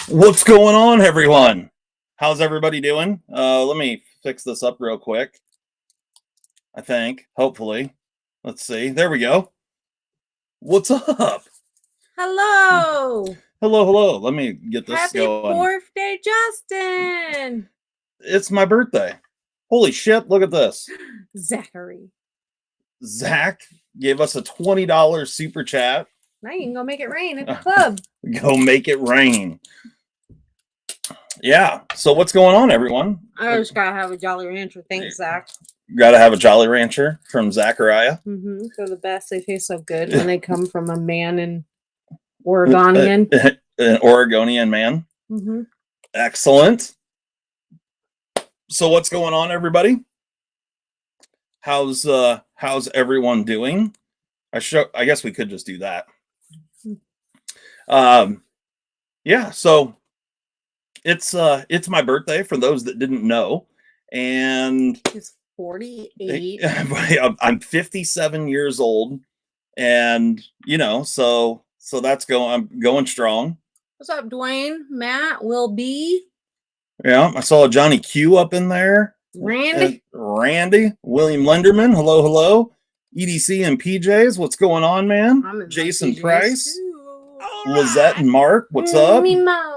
What's going on, everyone? How's everybody doing? Let me fix this up real quick. I think, hopefully. Let's see. There we go. What's up? Hello. Hello. Let me get this Happy going. birthday, Justin. It's my birthday. Holy shit, look at this. Zachary. Zach gave us a $20 super chat. Now you can go make it rain at the club. Go make it rain. Yeah. So what's going on, everyone? I just gotta have a Jolly Rancher. Thanks, Zach. Gotta have a Jolly Rancher from Zachariah. They're the best. They taste so good when they come from a man in Oregonian. An Oregonian man. Excellent. So what's going on, everybody? How's everyone doing? I guess we could just do that. Yeah, so it's my birthday for those that didn't know, and He's 48. I'm 57 years old, and so that's I'm going strong. What's up, Dwayne? Matt, Will B. Yeah, I saw Johnny Q up in there. Randy, William Lenderman. Hello. EDC and PJs. What's going on, man? Jason Price. Lizette and Mark. What's up? Mimo.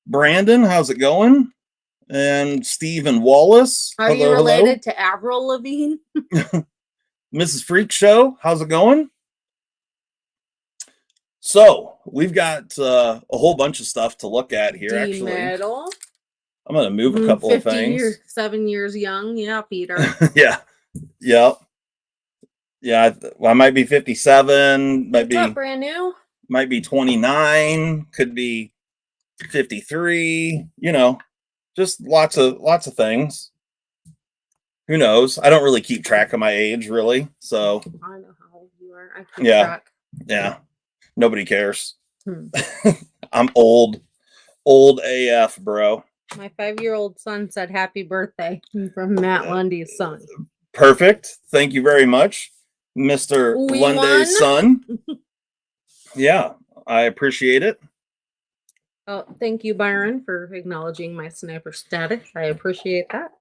Brandon, how's it going? And Stephen Wallace. Are you related to Avril Lavigne? Mrs. Freak Show, how's it going? So we've got a whole bunch of stuff to look at here. Actually, I'm going to move a couple of things. 7 years young, yeah, Peter. Yeah. I might be 57. Might be brand new. Might be 29. Could be 53. Just lots of things. Who knows? I don't really keep track of my age, really. So I know how old you are. I keep track. Yeah. Nobody cares. I'm old AF, bro. My 5-year-old son said happy birthday from Matt Lundy's son. Perfect. Thank you very much, Mr. Lundy's son. Yeah, I appreciate it. Oh, thank you, Byron, for acknowledging my sniper status. I appreciate that.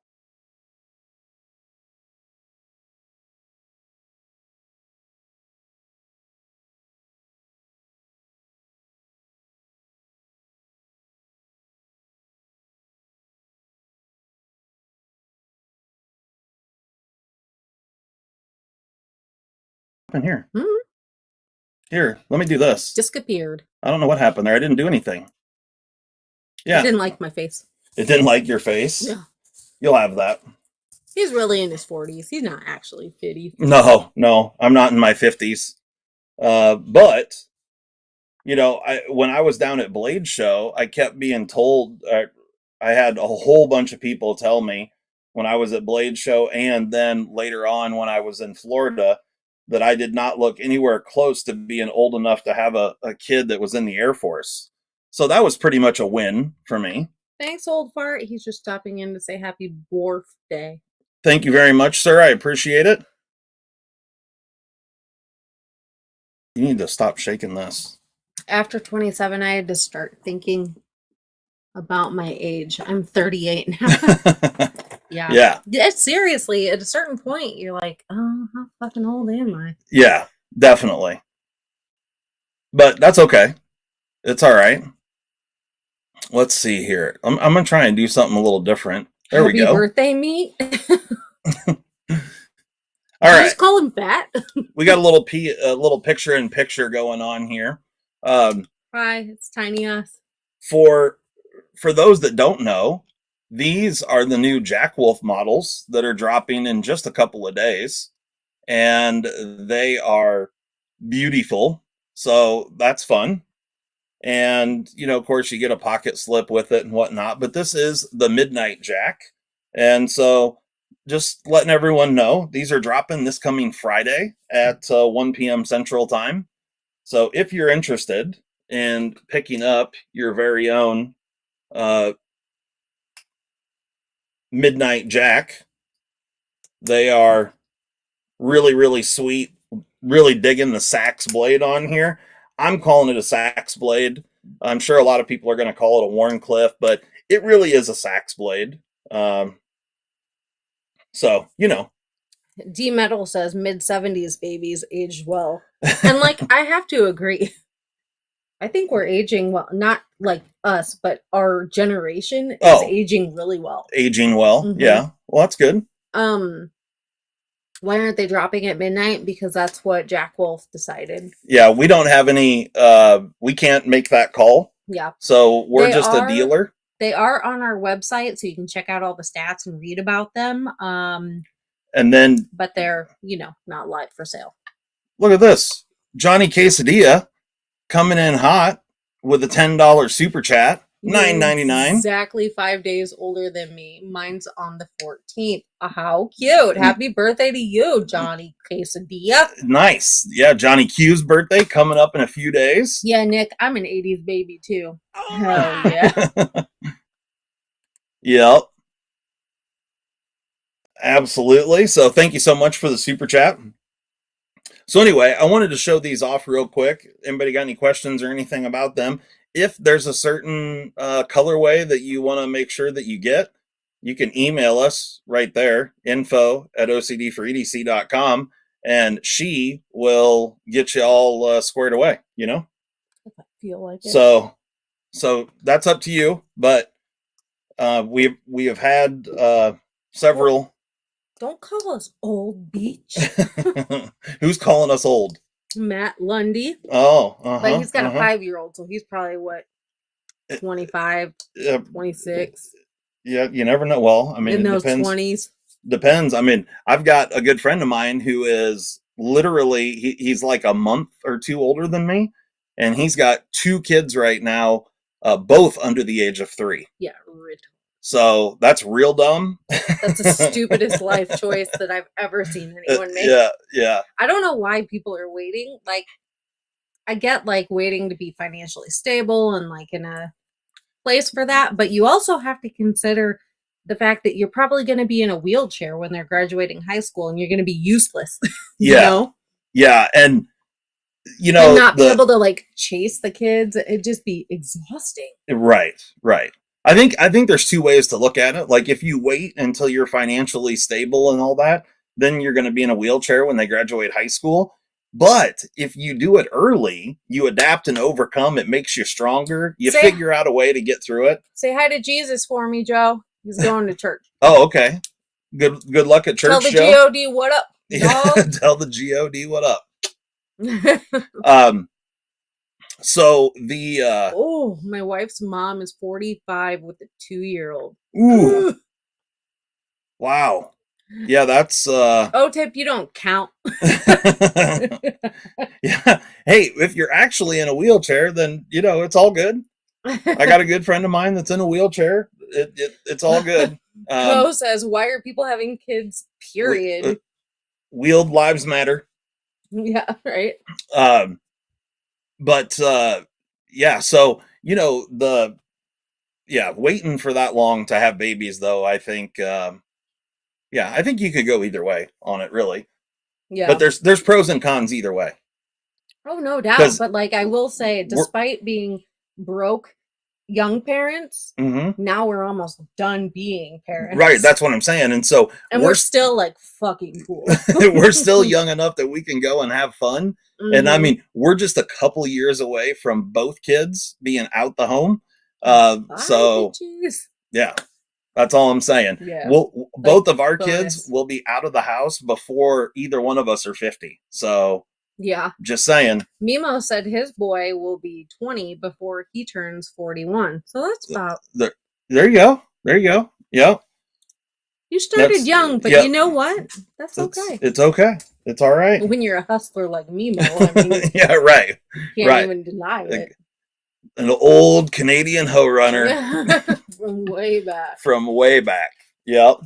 In here. Here, let me do this. Disappeared. I don't know what happened there. I didn't do anything. Yeah. It didn't like my face. It didn't like your face? Yeah. You'll have that. He's really in his 40s. He's not actually 50. No. I'm not in my 50s. But, when I was down at Blade Show, I kept being told, I had a whole bunch of people tell me when I was at Blade Show and then later on when I was in Florida that I did not look anywhere close to being old enough to have a kid that was in the Air Force. So that was pretty much a win for me. Thanks, old fart. He's just stopping in to say happy birthday. Thank you very much, sir. I appreciate it. You need to stop shaking this. After 27, I had to start thinking about my age. I'm 38 now. Yeah. Seriously, at a certain point, you're like, oh, how fucking old am I? Yeah, definitely. But that's okay. It's all right. Let's see here. I'm going to try and do something a little different. There we go. Happy birthday, meat. All right. Just call him fat. We got a little picture-in-picture going on here. Hi, it's Tiny Us. For those that don't know, these are the new Jack Wolf models that are dropping in just a couple of days, and they are beautiful. So that's fun. And, of course, you get a pocket slip with it and whatnot. But this is the Midnight Jack. And so just letting everyone know, these are dropping this coming Friday at 1 p.m. Central Time. So if you're interested in picking up your very own Midnight Jack, they are really, really sweet. Really digging the sax blade on here. I'm calling it a sax blade. I'm sure a lot of people are going to call it a Warncliffe, but it really is a sax blade. So, you know. D Metal says mid-70s babies aged well. And like, I have to agree. I think we're aging well. Not like us, but our generation is aging really well. Aging well. Mm-hmm. Yeah. Well, that's good. Why aren't they dropping at midnight? Because that's what Jack Wolf decided. Yeah, we don't have any, we can't make that call. Yeah. So we're just a dealer. They are on our website, so you can check out all the stats and read about them. And then, but they're, you know, not live for sale. Look at this. Johnny Quesadilla coming in hot with a $10 super chat. $9.99. Exactly 5 days older than me. Mine's on the 14th. How cute. Happy birthday to you, Johnny Quesadilla. Nice. Yeah, Johnny Q's birthday coming up in a few days. Yeah, Nick, I'm an 80s baby too. Oh. Hell yeah. Yep. Absolutely. So thank you so much for the super chat. So anyway, I wanted to show these off real quick. Anybody got any questions or anything about them? If there's a certain colorway that you want to make sure that you get, you can email us right there, info@ocdforedc.com, and she will get you all squared away, you know? If I feel like it. So that's up to you, but we have had several. Don't call us old, beach. Who's calling us old? Matt Lundy. Oh, but he's got a 5-year-old, so he's probably what, 25, 26. Yeah, you never know. Well, I mean, in those 20s. Depends. I mean, I've got a good friend of mine who is literally he's like a month or two older than me, and he's got 2 kids right now, both under the age of 3. Yeah, so that's real dumb. That's the stupidest life choice that I've ever seen anyone make. Yeah. I don't know why people are waiting. Like, I get like waiting to be financially stable and like in a place for that, but you also have to consider the fact that you're probably going to be in a wheelchair when they're graduating high school and you're going to be useless. You know? Yeah, and you know, and not be able to like chase the kids. It'd just be exhausting. Right. I think there's 2 ways to look at it. Like, if you wait until you're financially stable and all that, then you're going to be in a wheelchair when they graduate high school. But if you do it early, you adapt and overcome. It makes you stronger. You figure out a way to get through it. Say hi to Jesus for me, Joe. He's going to church. Oh, okay. Good luck at church, Tell the Joe. GOD what up, dog. Tell the GOD what up. So the my wife's mom is 45 with a 2-year-old. Ooh. Wow. Yeah, that's OTIP, you don't count. Yeah. Hey, if you're actually in a wheelchair, then you know it's all good. I got a good friend of mine that's in a wheelchair. It's all good. Bo says, why are people having kids? Period. Wheeled lives matter. Yeah, right. But yeah, so you know waiting for that long to have babies though, I think I think you could go either way on it, really. Yeah. But there's pros and cons either way. Oh, no doubt. But like I will say, despite being broke young parents, now we're almost done being parents. Right, that's what I'm saying. And so we're still like fucking cool. We're still young enough that we can go and have fun. And I mean, we're just a couple years away from both kids being out the home. So yeah. That's all I'm saying. Yeah. Both of our kids will be out of the house before either one of us are 50. So yeah, just saying. Mimo said his boy will be 20 before he turns 41. So that's about there you go. Yep. You started young, but you know what? That's okay. It's okay. It's all right. When you're a hustler like Mimo, I mean, yeah, right. You can't even deny it. An old Canadian hoe runner. From way back. Yep.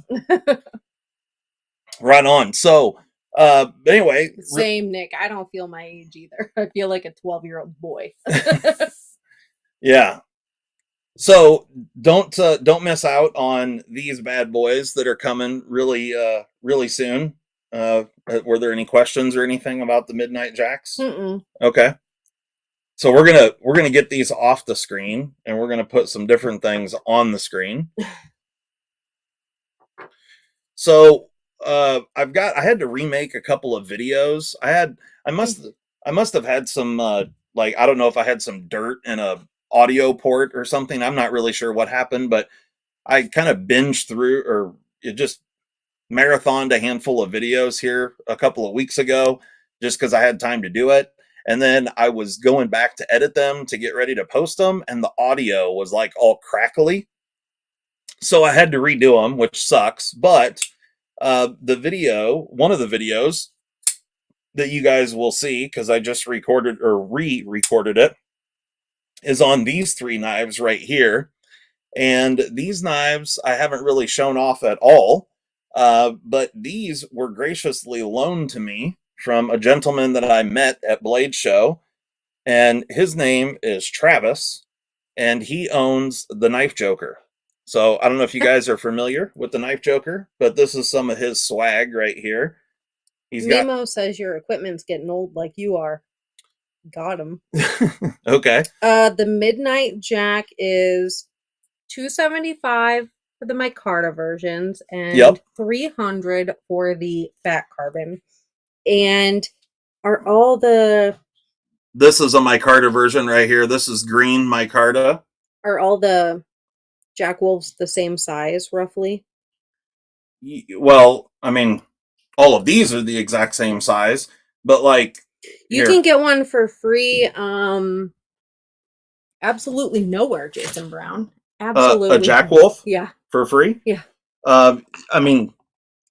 Right on. So, anyway. Same, Nick. I don't feel my age either. I feel like a 12-year-old boy. Yeah. So don't miss out on these bad boys that are coming really soon. Were there any questions or anything about the Midnight Jacks? Mm-mm. Okay. So we're gonna get these off the screen, and we're gonna put some different things on the screen. So I had to remake a couple of videos. I must have had some like, I don't know if I had some dirt in a audio port or something. I'm not really sure what happened, but I kind of binged through, or it just marathoned a handful of videos here a couple of weeks ago, just because I had time to do it. And then I was going back to edit them to get ready to post them, and the audio was like all crackly. So I had to redo them, which sucks. But one of the videos that you guys will see, because I just recorded or re-recorded it, is on these three knives right here. And these knives I haven't really shown off at all, but these were graciously loaned to me from a gentleman that I met at Blade Show, and his name is Travis, and he owns the Knife Joker. So I don't know if you guys are familiar with the Knife Joker, but this is some of his swag right here. Nemo says your equipment's getting old like you are. Got him. Okay. The Midnight Jack is $275 for the micarta versions and $300 for the fat carbon. And are all the... This is a micarta version right here. This is green micarta. Are all the Jack Wolves the same size, roughly? Well, I mean, all of these are the exact same size, but like... You can get one for free absolutely nowhere, Jason Brown. Absolutely. A Jack Wolf? Yeah. For free? Yeah. I mean,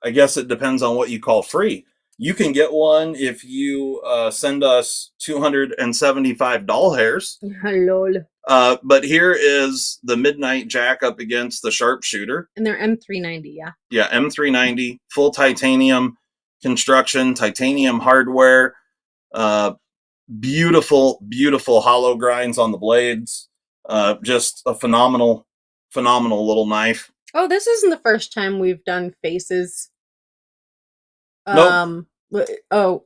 I guess it depends on what you call free. You can get one if you send us 275 doll hairs. Lol. But here is the Midnight Jack up against the Sharpshooter. And they're M390, yeah. Yeah, M390, full titanium construction, titanium hardware, beautiful, beautiful hollow grinds on the blades. Just a phenomenal little knife. Oh, this isn't the first time we've done faces. Nope. Oh,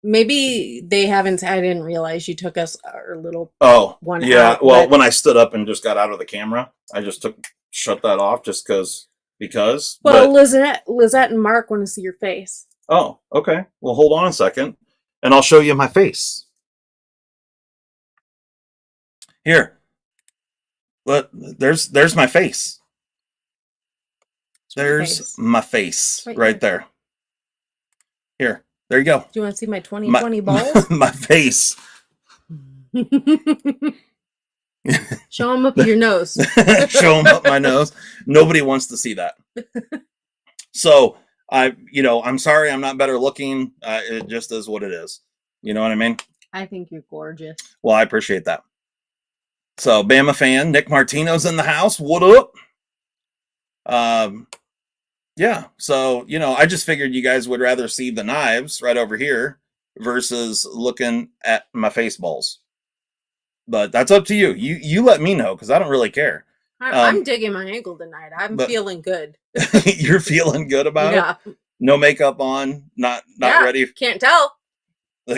maybe they haven't. I didn't realize you took us our little. Oh, one. Yeah. Out, well, when I stood up and just got out of the camera, I just shut that off just because. Well, Lizette and Mark want to see your face. Oh, okay. Well, hold on a second, and I'll show you my face. Here. There's my face. There's my face right there. Here. There you go. Do you want to see my 2020 balls? My face. Show them up your nose. Show them up my nose. Nobody wants to see that. So I'm sorry I'm not better looking. It just is what it is. You know what I mean? I think you're gorgeous. Well, I appreciate that. So, Bama fan, Nick Martino's in the house. What up? Yeah. So, I just figured you guys would rather see the knives right over here versus looking at my face balls. But that's up to you. You let me know, because I don't really care. I'm digging my ankle tonight. I'm feeling good. You're feeling good about it? No makeup on, not ready. Can't tell.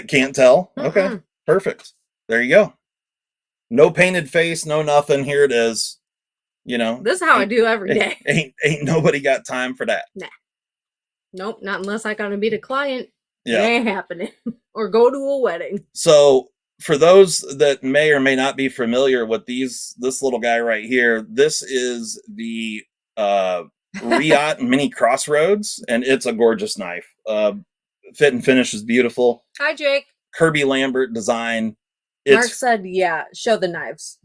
Can't tell? Okay. Perfect. There you go. No painted face, no nothing. Here it is. This is how I do every day. Ain't nobody got time for that. Nah. Nope, not unless I gotta meet a client. Yeah. It ain't happening. Or go to a wedding. So for those that may or may not be familiar with this little guy right here, this is the Riot Mini Crossroads, and it's a gorgeous knife. Fit and finish is beautiful. Hi, Jake. Kirby Lambert design. Mark said, yeah, show the knives.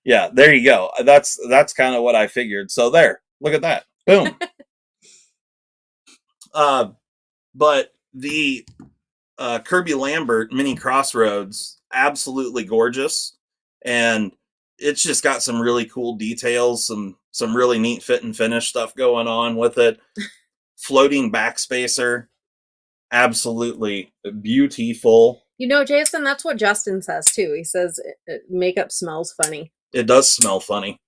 Yeah, there you go. That's kind of what I figured. So there, look at that. Boom. But the Kirby Lambert Mini Crossroads, absolutely gorgeous. And it's just got some really cool details, some really neat fit and finish stuff going on with it. Floating backspacer, absolutely beautiful. Jason, that's what Justin says too. He says makeup smells funny. It does smell funny.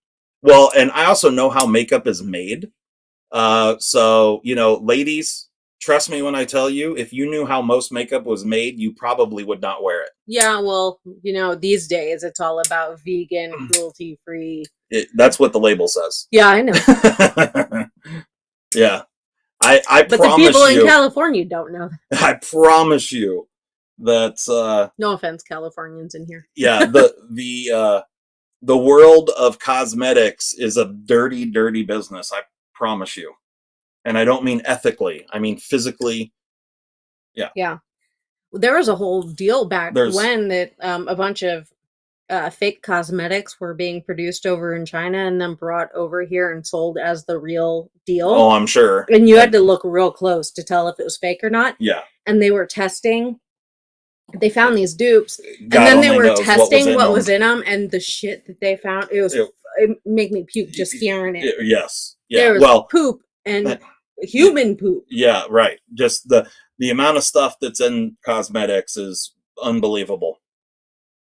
Well, and I also know how makeup is made. So, ladies, trust me when I tell you, if you knew how most makeup was made, you probably would not wear it. Yeah, well, these days it's all about vegan, cruelty-free. That's what the label says. Yeah, I know. Yeah. I but promise the people you, in California don't know that. I promise you that no offense, Californians in here. Yeah, the world of cosmetics is a dirty, dirty business, I promise you. And I don't mean ethically, I mean physically. Yeah. Yeah. There was a whole deal back when that a bunch of fake cosmetics were being produced over in China and then brought over here and sold as the real deal. Oh, I'm sure. And you had to look real close to tell if it was fake or not. Yeah. And they were testing. They found these dupes, and then they were testing what was in them, and the shit that they found, it made me puke just hearing it. Yes. Yeah. There was poop and human poop. Yeah, right. Just the amount of stuff that's in cosmetics is unbelievable.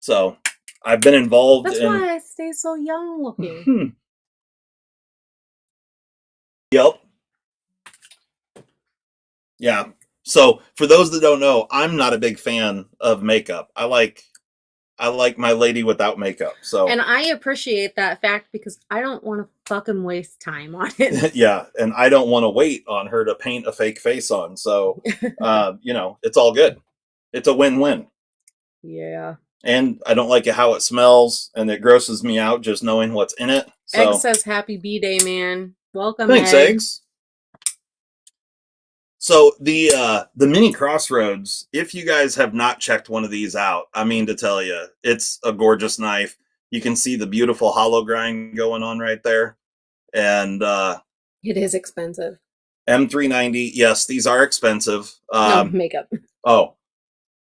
So I've been involved. That's why I stay so young looking. Hmm. Yep. Yeah. So for those that don't know, I'm not a big fan of makeup. I like my lady without makeup. So and I appreciate that fact because I don't want to fucking waste time on it. Yeah, and I don't want to wait on her to paint a fake face on. So it's all good. It's a win-win. Yeah. And I don't like it how it smells, and it grosses me out just knowing what's in it. So. Egg says happy B-Day, man. Welcome. Thanks, Eggs. So the mini Crossroads, if you guys have not checked one of these out, I mean to tell you, it's a gorgeous knife. You can see the beautiful hollow grind going on right there. And it is expensive. M390, yes, these are expensive. No, makeup. Oh,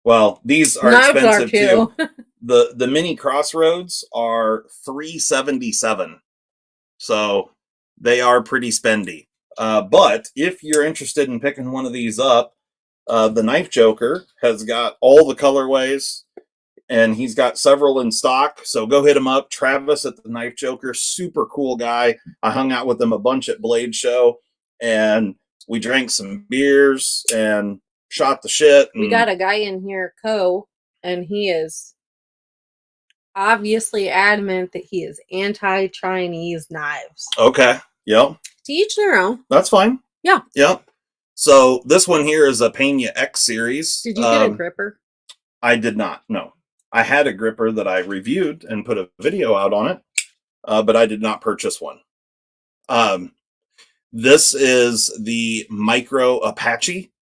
well, these are Knives expensive too. The mini Crossroads are $377, so they are pretty spendy. But if you're interested in picking one of these up, the Knife Joker has got all the colorways, and he's got several in stock. So go hit him up. Travis at the Knife Joker, super cool guy. I hung out with him a bunch at Blade Show, and we drank some beers and shot the shit. And we got a guy in here, and he is obviously adamant that he is anti-Chinese knives. Okay. Yep. To each their own. That's fine. Yeah. Yep. So this one here is a Pena X series. Did you get a gripper? I did not. No. I had a gripper that I reviewed and put a video out on it, but I did not purchase one. This is the Micro Apache.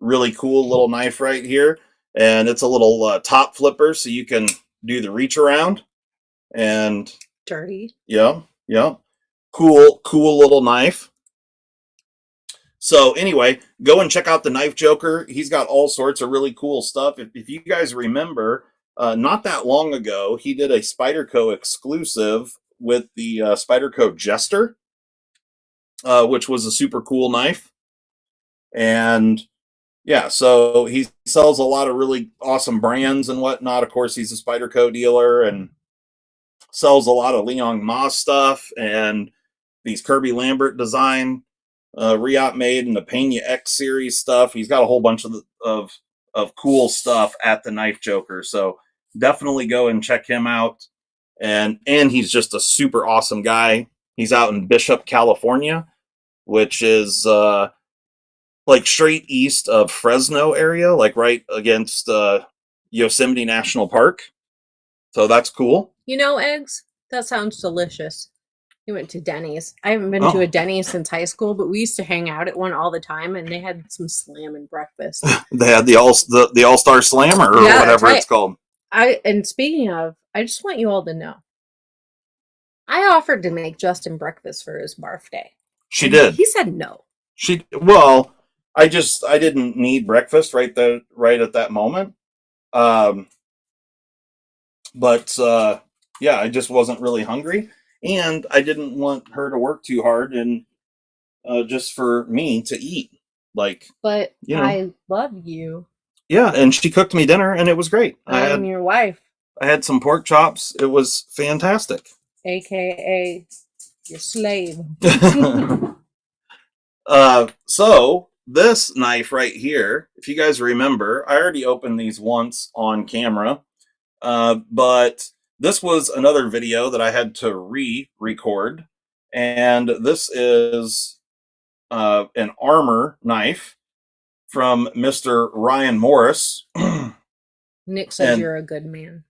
Really cool little knife right here. And it's a little top flipper, so you can do the reach around. And dirty. Yeah. Yeah. Cool little knife. So anyway, go and check out the Knife Joker. He's got all sorts of really cool stuff. If you guys remember, not that long ago, he did a Spyderco exclusive with the Spyderco Jester, which was a super cool knife. And yeah, so he sells a lot of really awesome brands and whatnot. Of course, he's a Spyderco dealer and sells a lot of Leon Moss stuff and these Kirby Lambert design Riot made and the Pena X series stuff. He's got a whole bunch of cool stuff at the Knife Joker. So definitely go and check him out. And he's just a super awesome guy. He's out in Bishop, California, which is like straight east of Fresno area, like right against Yosemite National Park. So that's cool. Eggs? That sounds delicious. We went to Denny's. I haven't been to a Denny's since high school, but we used to hang out at one all the time, and they had some slamming breakfast. They had the All-Star Slammer or whatever it's called. And speaking of, I just want you all to know, I offered to make Justin breakfast for his birthday. She did. He said no. I didn't need breakfast right at that moment. But I just wasn't really hungry. And I didn't want her to work too hard and just for me to eat. But I love you. Yeah, and she cooked me dinner, and it was great. I'm your wife. I had some pork chops. It was fantastic. AKA your slave. So this knife right here, if you guys remember, I already opened these once on camera, but this was another video that I had to re-record, and this is an armor knife from Mr. Ryan Morris. Nick says And you're a good man.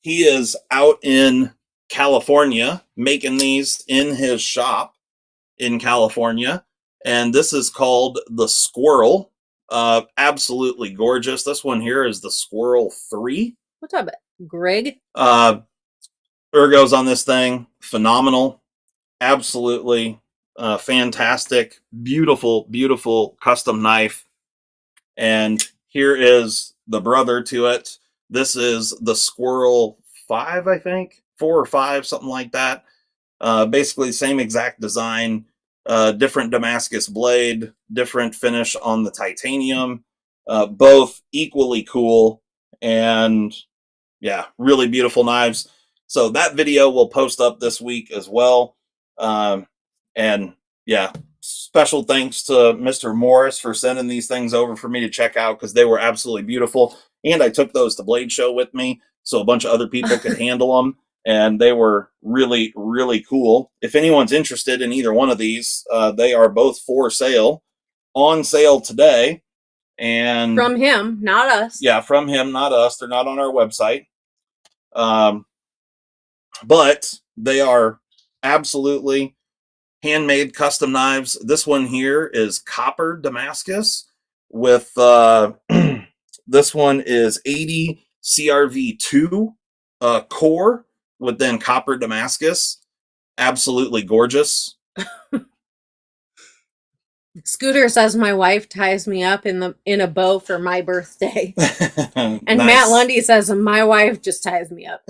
he is out in California making these in his shop in California. And this is called the Squirrel. Absolutely gorgeous. This one here is the Squirrel 3. What's up, Greg? Ergos on this thing, phenomenal. Absolutely fantastic. Beautiful, beautiful custom knife. And here is the brother to it. This is the Squirrel 5, I think. 4 or 5, something like that. Basically, same exact design. Different Damascus blade, different finish on the titanium. Both equally cool. And yeah, really beautiful knives. So that video will post up this week as well. And yeah, special thanks to Mr. Morris for sending these things over for me to check out because they were absolutely beautiful. And I took those to Blade Show with me so a bunch of other people could handle them. And they were really, really cool. If anyone's interested in either one of these, they are both for sale, on sale today. And from him, not us. Yeah, from him, not us. They're not on our website. But they are absolutely handmade custom knives. This one here is copper Damascus with this one is 80 CRV2 core with then copper Damascus. Absolutely gorgeous. Scooter says my wife ties me up in a bow for my birthday. And Nice. Matt Lundy says my wife just ties me up.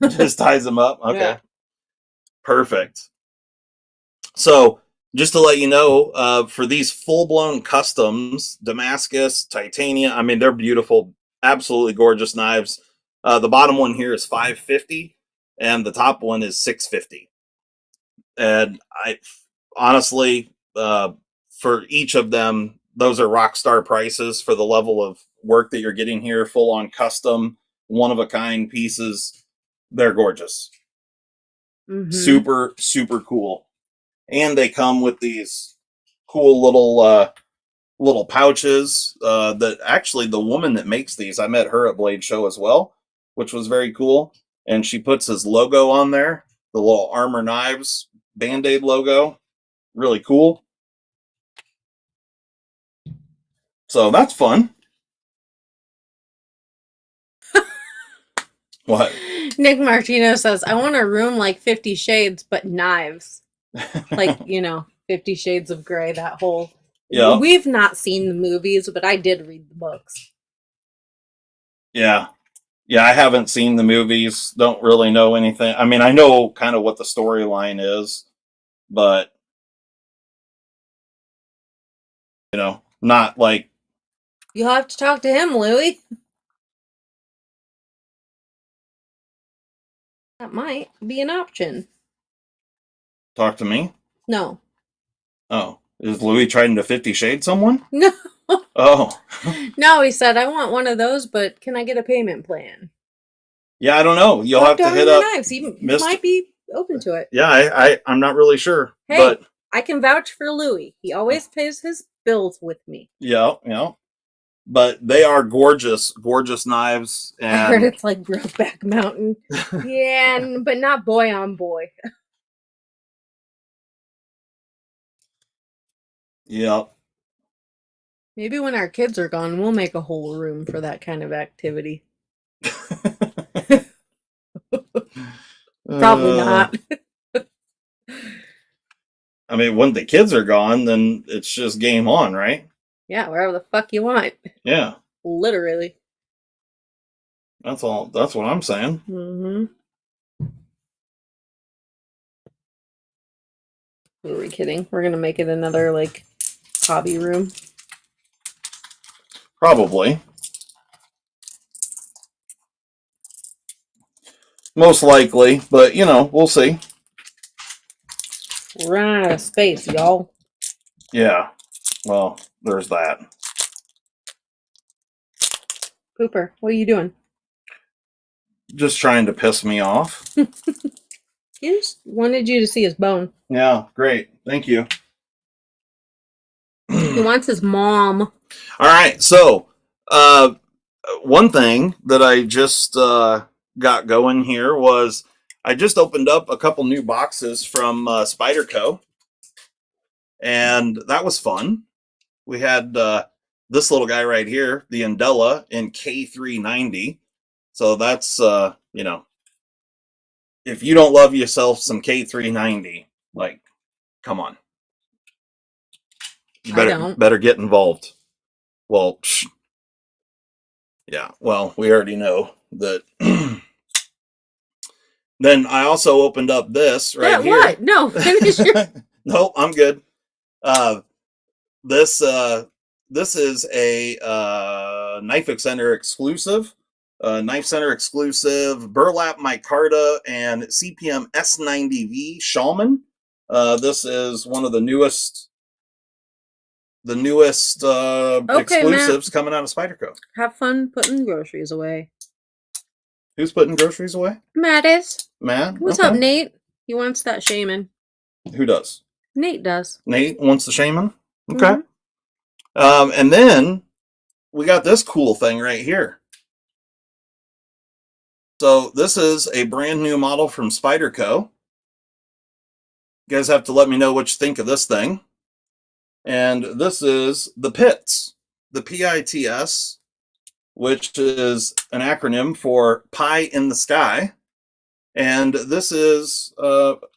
Just ties them up. Okay. Yeah. Perfect. So just to let you know, for these full-blown customs, Damascus, titanium, I mean, they're beautiful, absolutely gorgeous knives. The bottom one here is $550 and the top one is $650. And I honestly, for each of them, those are rock star prices for the level of work that you're getting here. Full on custom, one of a kind pieces. They're gorgeous. Mm-hmm. Super, super cool. And they come with these cool little pouches that actually the woman that makes these, I met her at Blade Show as well, which was very cool. And she puts his logo on there, the little Armor Knives Band-Aid logo. Really cool. So that's fun. What? Nick Martino says, I want a room like 50 Shades, but knives. Like, 50 Shades of Grey, that whole... Yeah. We've not seen the movies, but I did read the books. Yeah. Yeah, I haven't seen the movies. Don't really know anything. I mean, I know kind of what the storyline is, but, not like... You'll have to talk to him, Louie. That might be an option. Talk to me? No. Oh. Is Louis trying to 50 Shade someone? No. Oh. No, he said, I want one of those, but can I get a payment plan? Yeah, I don't know. You'll have to hit up Knives. He might be open to it. Yeah, I'm not really sure. Hey, but I can vouch for Louis. He always pays his bills with me. Yeah. But they are gorgeous, gorgeous knives. And I heard it's like Brokeback Mountain. Yeah, but not boy on boy. Yep. Maybe when our kids are gone, we'll make a whole room for that kind of activity. Probably not. I mean, when the kids are gone, then it's just game on, right? Yeah, wherever the fuck you want. Yeah. Literally. That's all. That's what I'm saying. Mm-hmm. Who are we kidding? We're going to make it another, hobby room. Probably. Most likely, but, we'll see. We're running out of space, y'all. Yeah. Well, there's that. Cooper, what are you doing? Just trying to piss me off. He just wanted you to see his bone. Yeah, great. Thank you. He wants his mom. All right, so one thing that I just got going here was I just opened up a couple new boxes from Spyderco, and that was fun. We had this little guy right here, the Andella in K390. So that's, you know, if you don't love yourself some K390, like, come on. You better get involved. Well, yeah, well, we already know that. Then I also opened up this right here. What? No, finish your... Nope, I'm good. This is a Knife Center exclusive. Knife Center exclusive burlap micarta and CPM S90V Shaman. This is one of the newest exclusives coming out of Spyderco. Have fun putting groceries away. Who's putting groceries away? Matt is. Matt? What's up, Nate? He wants that shaman. Who does? Nate does. Nate wants the shaman? Okay. Mm-hmm. And then we got this cool thing right here. So this is a brand new model from Spyderco. You guys have to let me know what you think of this thing. And this is the PITS, the PITS, which is an acronym for Pie in the Sky. And this is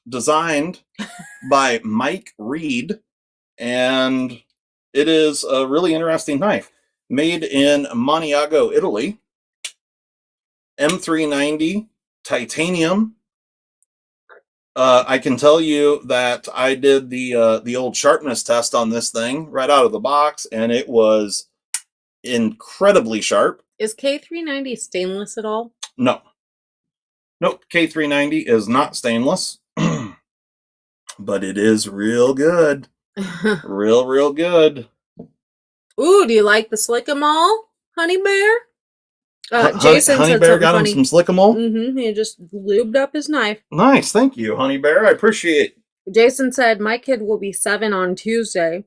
designed by Mike Reed. And it is a really interesting knife. Made in Maniago, Italy. M390 titanium. I can tell you that I did the old sharpness test on this thing right out of the box, and it was incredibly sharp. Is K390 stainless at all? No. Nope, K390 is not stainless, but it is real good. real good. Ooh, do you like the Slick-em-all, Honey Bear? Jason Honey Bear got him some Slick-em-all? Mm-hmm. He just lubed up his knife. Nice, thank you, Honey Bear. I appreciate it. Jason said, my kid will be 7 on Tuesday,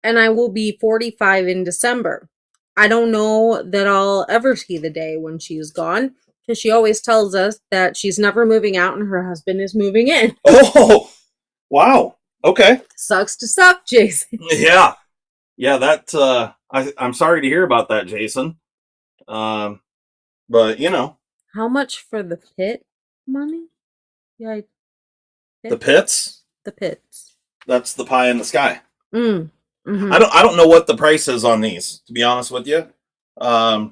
and I will be 45 in December. I don't know that I'll ever see the day when she's gone, because she always tells us that she's never moving out and her husband is moving in. Oh, wow. Okay. Sucks to suck, Jason. Yeah. Yeah, that, I'm sorry to hear about that, Jason. But, you know. How much for the pit money? Yeah. The pits? The pits. That's the pie in the sky. Mm-hmm. I don't know what the price is on these, to be honest with you. But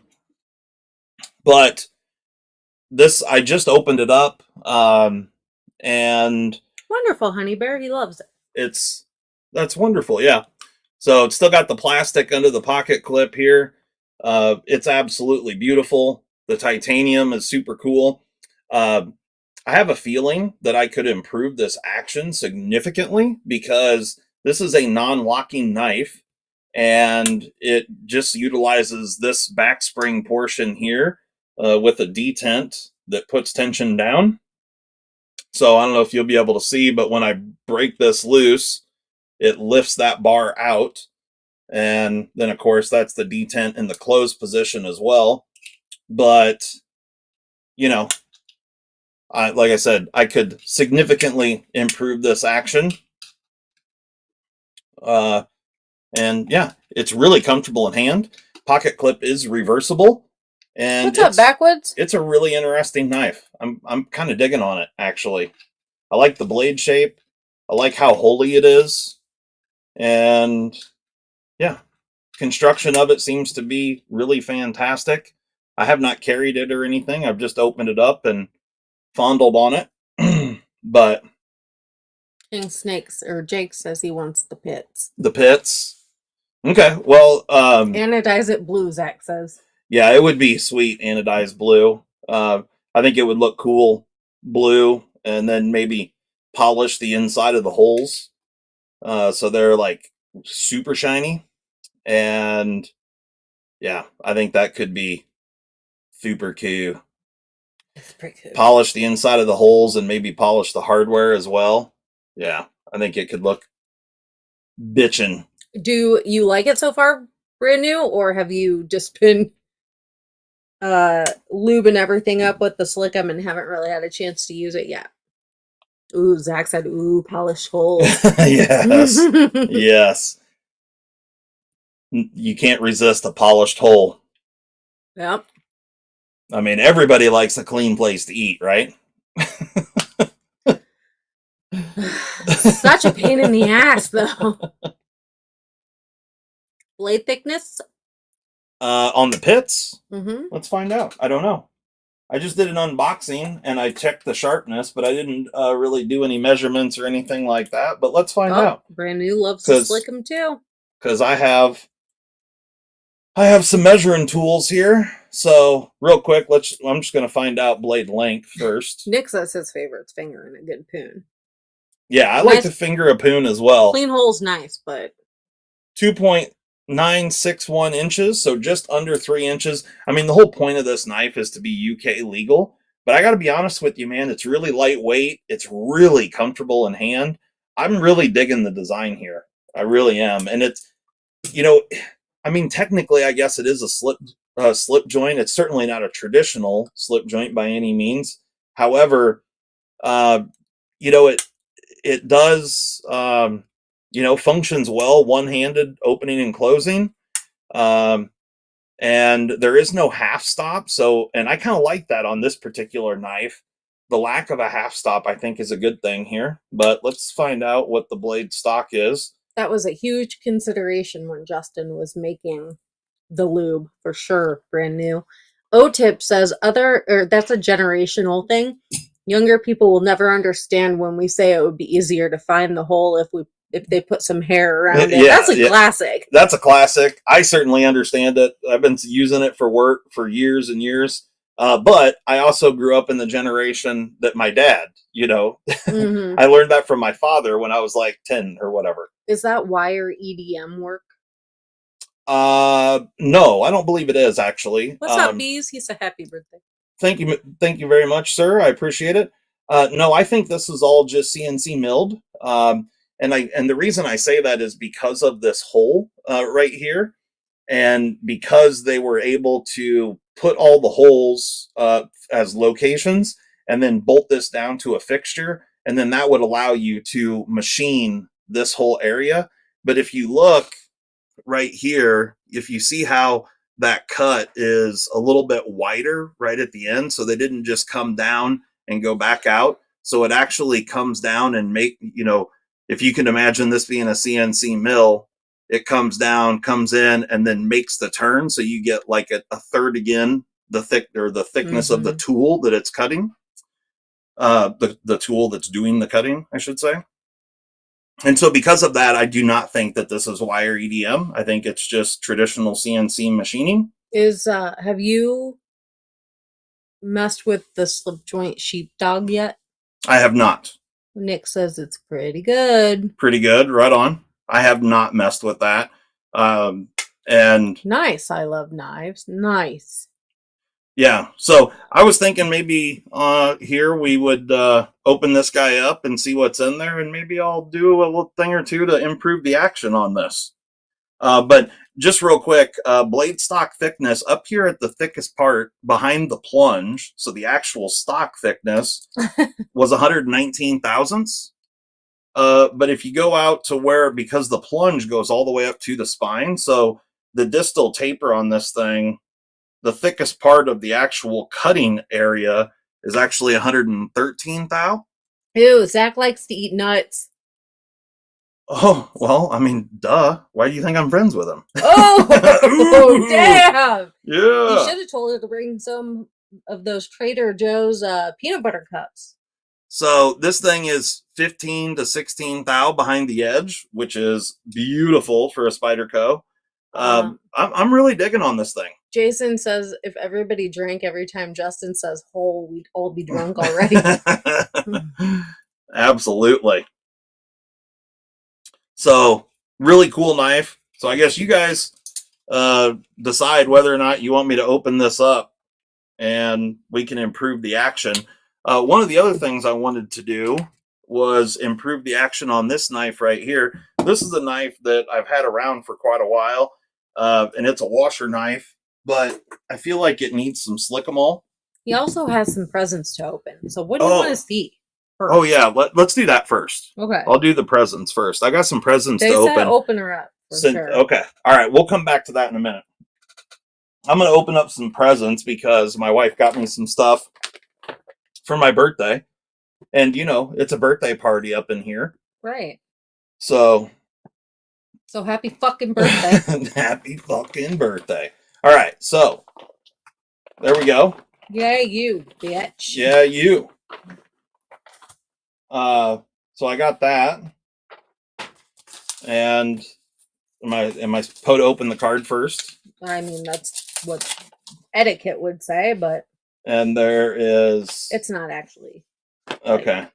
this, I just opened it up, and wonderful, Honey Bear. He loves it. That's wonderful, yeah. So it's still got the plastic under the pocket clip here. It's absolutely beautiful. The titanium is super cool. I have a feeling that I could improve this action significantly because this is a non-locking knife and it just utilizes this back spring portion here with a detent that puts tension down. So I don't know if you'll be able to see, but when I break this loose, it lifts that bar out. And then, of course, that's the detent in the closed position as well. But, you know, like I said, I could significantly improve this action. And yeah, it's really comfortable in hand. Pocket clip is reversible. And what's up, backwards? It's a really interesting knife. I'm kind of digging on it, actually. I like the blade shape. I like how holy it is. And yeah, construction of it seems to be really fantastic. I have not carried it or anything. I've just opened it up and fondled on it. But King Snakes, or Jake says he wants the pits. The pits. Okay, well, anodize it blue, Zach says. Yeah, it would be sweet anodized blue. I think it would look cool blue, and then maybe polish the inside of the holes. So they're like super shiny. And yeah, I think that could be super cool. It's pretty cool. Polish the inside of the holes and maybe polish the hardware as well. Yeah, I think it could look bitchin'. Do you like it so far, brand new, or have you just been lubing everything up with the Slickum and haven't really had a chance to use it yet? Ooh, Zach said, ooh, polished holes. Yes. Yes. You can't resist a polished hole. Yep. I mean, everybody likes a clean place to eat, right? Such a pain in the ass, though. Blade thickness? On the pits? Mm-hmm. Let's find out. I don't know. I just did an unboxing and I checked the sharpness, but I didn't really do any measurements or anything like that. But let's find out. Brand new loves to slick them too. Because I have some measuring tools here. So real quick, I'm just going to find out blade length first. Nick says his favorite's fingering a good poon. Yeah, I like to finger a poon as well. Clean hole's nice, but 2.961 inches, so just under 3 inches. I mean, the whole point of this knife is to be UK legal, but I got to be honest with you, man, it's really lightweight. It's really comfortable in hand. I'm really digging the design here. I really am. And it's, I mean, technically, I guess it is a slip joint. It's certainly not a traditional slip joint by any means. However, it does, functions well, one-handed opening and closing. And there is no half stop. So, and I kind of like that on this particular knife. The lack of a half stop, I think, is a good thing here. But let's find out what the blade stock is. That was a huge consideration when Justin was making the lube, for sure, brand new. O-Tip says that's a generational thing. Younger people will never understand when we say it would be easier to find the hole if they put some hair around it. That's a classic. That's a classic. I certainly understand it. I've been using it for work for years and years. But I also grew up in the generation that my dad, Mm-hmm. I learned that from my father when I was like 10 or whatever. Is that wire EDM work? No, I don't believe it is, actually. What's up, Bees? He said happy birthday. Thank you very much, sir. I appreciate it. No, I think this is all just CNC milled. And the reason I say that is because of this hole right here, and because they were able to put all the holes as locations and then bolt this down to a fixture, and then that would allow you to machine this whole area. But if you look right here, if you see how that cut is a little bit wider right at the end, so they didn't just come down and go back out. So it actually comes down and if you can imagine this being a CNC mill, it comes down, comes in, and then makes the turn. So you get like a third again, the thickness of the tool that it's cutting, the tool that's doing the cutting, I should say. And so because of that, I do not think that this is wire EDM. I think it's just traditional CNC machining. Have you messed with the slip joint sheepdog yet? I have not. Nick says it's pretty good. Pretty good, right on. I have not messed with that. And nice. I love knives. Nice. Yeah, so I was thinking maybe here we would open this guy up and see what's in there, and maybe I'll do a little thing or two to improve the action on this. But just real quick, blade stock thickness up here at the thickest part behind the plunge, so the actual stock thickness was 119 thousandths. But if you go out to where, because the plunge goes all the way up to the spine, so the distal taper on this thing, the thickest part of the actual cutting area is actually 113 thou. Ew, Zach likes to eat nuts. Oh, well, I mean, duh. Why do you think I'm friends with him? Oh, damn. Yeah. You should have told her to bring some of those Trader Joe's peanut butter cups. So this thing is 15 to 16 thou behind the edge, which is beautiful for a Spyderco. I'm really digging on this thing. Jason says if everybody drank every time Justin says hole, we'd all be drunk already. Absolutely. So really cool knife. So I guess you guys decide whether or not you want me to open this up and we can improve the action. One of the other things I wanted to do was improve the action on this knife right here. This is a knife that I've had around for quite a while, and it's a washer knife, but I feel like it needs some slick-em-all. He also has some presents to open. So what do you want to see first? Oh, yeah. Let's do that first. Okay. I'll do the presents first. I got some presents to open. Open her up. Sure. Okay. All right. We'll come back to that in a minute. I'm going to open up some presents because my wife got me some stuff for my birthday. And, you know, it's a birthday party up in here. Right. So happy fucking birthday. Happy fucking birthday. All right. So there we go. Yeah, you, bitch. Yeah, you. So I got that. And am I supposed to open the card first? I mean, that's what etiquette would say, but and there is it's not actually. Okay.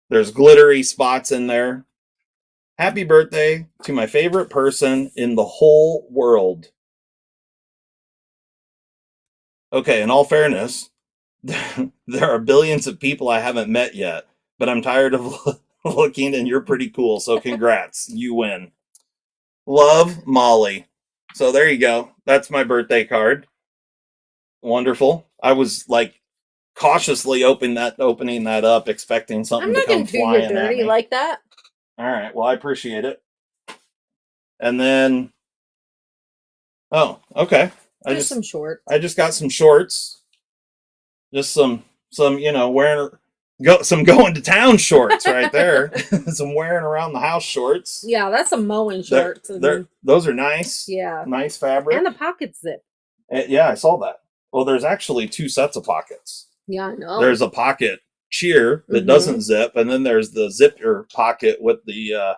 There's glittery spots in there. Happy birthday to my favorite person in the whole world. Okay, in all fairness, there are billions of people I haven't met yet, but I'm tired of looking and you're pretty cool, so congrats. You win. Love, Molly. So there you go. That's my birthday card. Wonderful. I was like cautiously opening that up, expecting something to come flying at me. I'm not gonna do you dirty like that. All right. Well, I appreciate it. And then, oh, okay. Just some shorts. I just got some shorts. Just some some going to town shorts right there. Some wearing around the house shorts. Yeah, that's some mowing shorts. Those are nice. Yeah. Nice fabric. And the pockets zip. Yeah, I saw that. Well, there's actually 2 sets of pockets. Yeah, I know. There's a pocket cheer that doesn't zip, and then there's the zipper pocket with the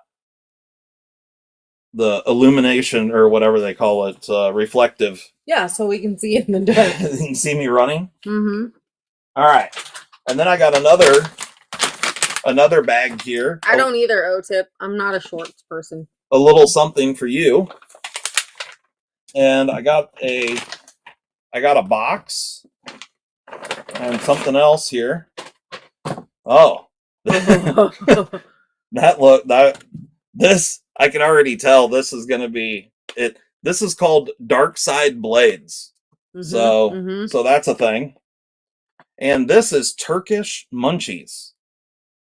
illumination or whatever they call it, reflective. Yeah, so we can see in the dark. You can see me running. Mm-hmm. All right, and then I got another bag here. I don't either, O-Tip. I'm not a shorts person. A little something for you, and I got a box and something else here. Oh, this I can already tell this is going to be it. This is called Dark Side Blades. So that's a thing. And this is Turkish munchies.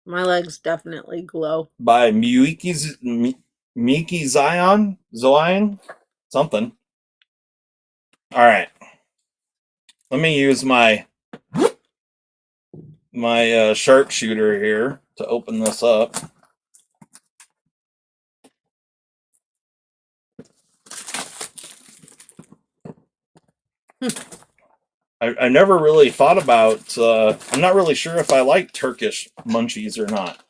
My legs definitely glow. By Miki Zion something. All right. Let me use my sharpshooter here to open this up. I never really thought about, I'm not really sure if I like Turkish munchies or not.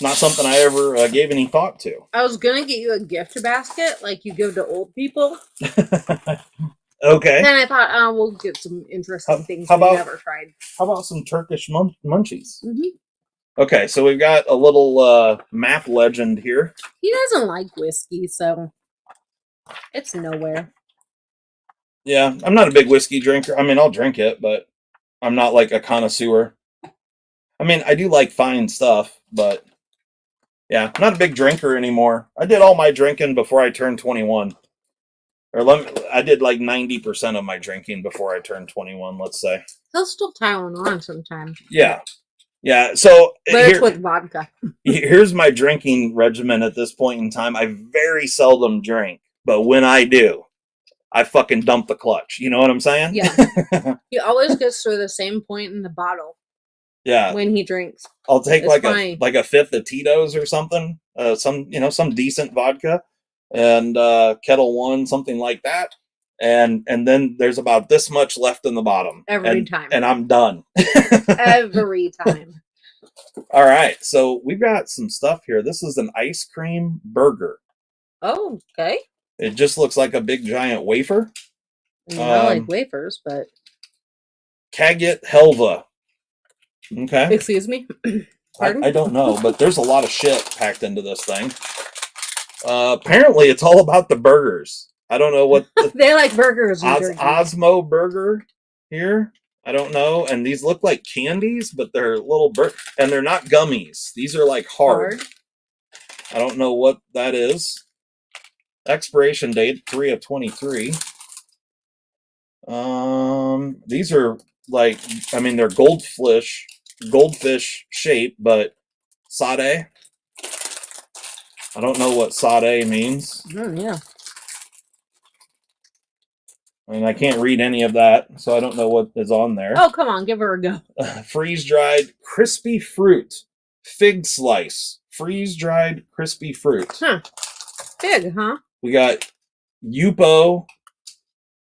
Not something I ever gave any thought to. I was going to get you a gift basket like you give to old people. Okay. And I thought, we'll get some interesting things we've never tried. How about some Turkish munchies? Okay, so we've got a little map legend here. He doesn't like whiskey, so it's nowhere. Yeah, I'm not a big whiskey drinker. I mean, I'll drink it, but I'm not like a connoisseur. I mean, I do like fine stuff, but yeah, I'm not a big drinker anymore. I did all my drinking before I turned 21. I did like 90% of my drinking before I turned 21, let's say. He'll still pile on sometimes. Yeah. Yeah, so but it's with vodka. Here's my drinking regimen at this point in time. I very seldom drink, but when I do, I fucking dump the clutch. You know what I'm saying? Yeah. He always gets to the same point in the bottle. Yeah. When he drinks. I'll take like a fifth of Tito's or something. Some decent vodka and Kettle One, something like that. And then there's about this much left in the bottom. Every time. And I'm done. Every time. All right. So we've got some stuff here. This is an ice cream burger. Oh, okay. It just looks like a big giant wafer. I like wafers, but Kaget Helva. Okay. Excuse me? I don't know, but there's a lot of shit packed into this thing. Apparently, it's all about the burgers. I don't know what they like burgers. Osmo burger here. I don't know. And these look like candies, but they're little and they're not gummies. These are like hard. I don't know what that is. Expiration date 3 of 23. These are like, I mean, they're goldfish shape, but sade. I don't know what sade means. Yeah. I mean, I can't read any of that, so I don't know what is on there. Oh, come on, give her a go. Freeze-dried crispy fruit. Fig slice. Freeze-dried crispy fruit. Huh. Fig, huh? We got Yupo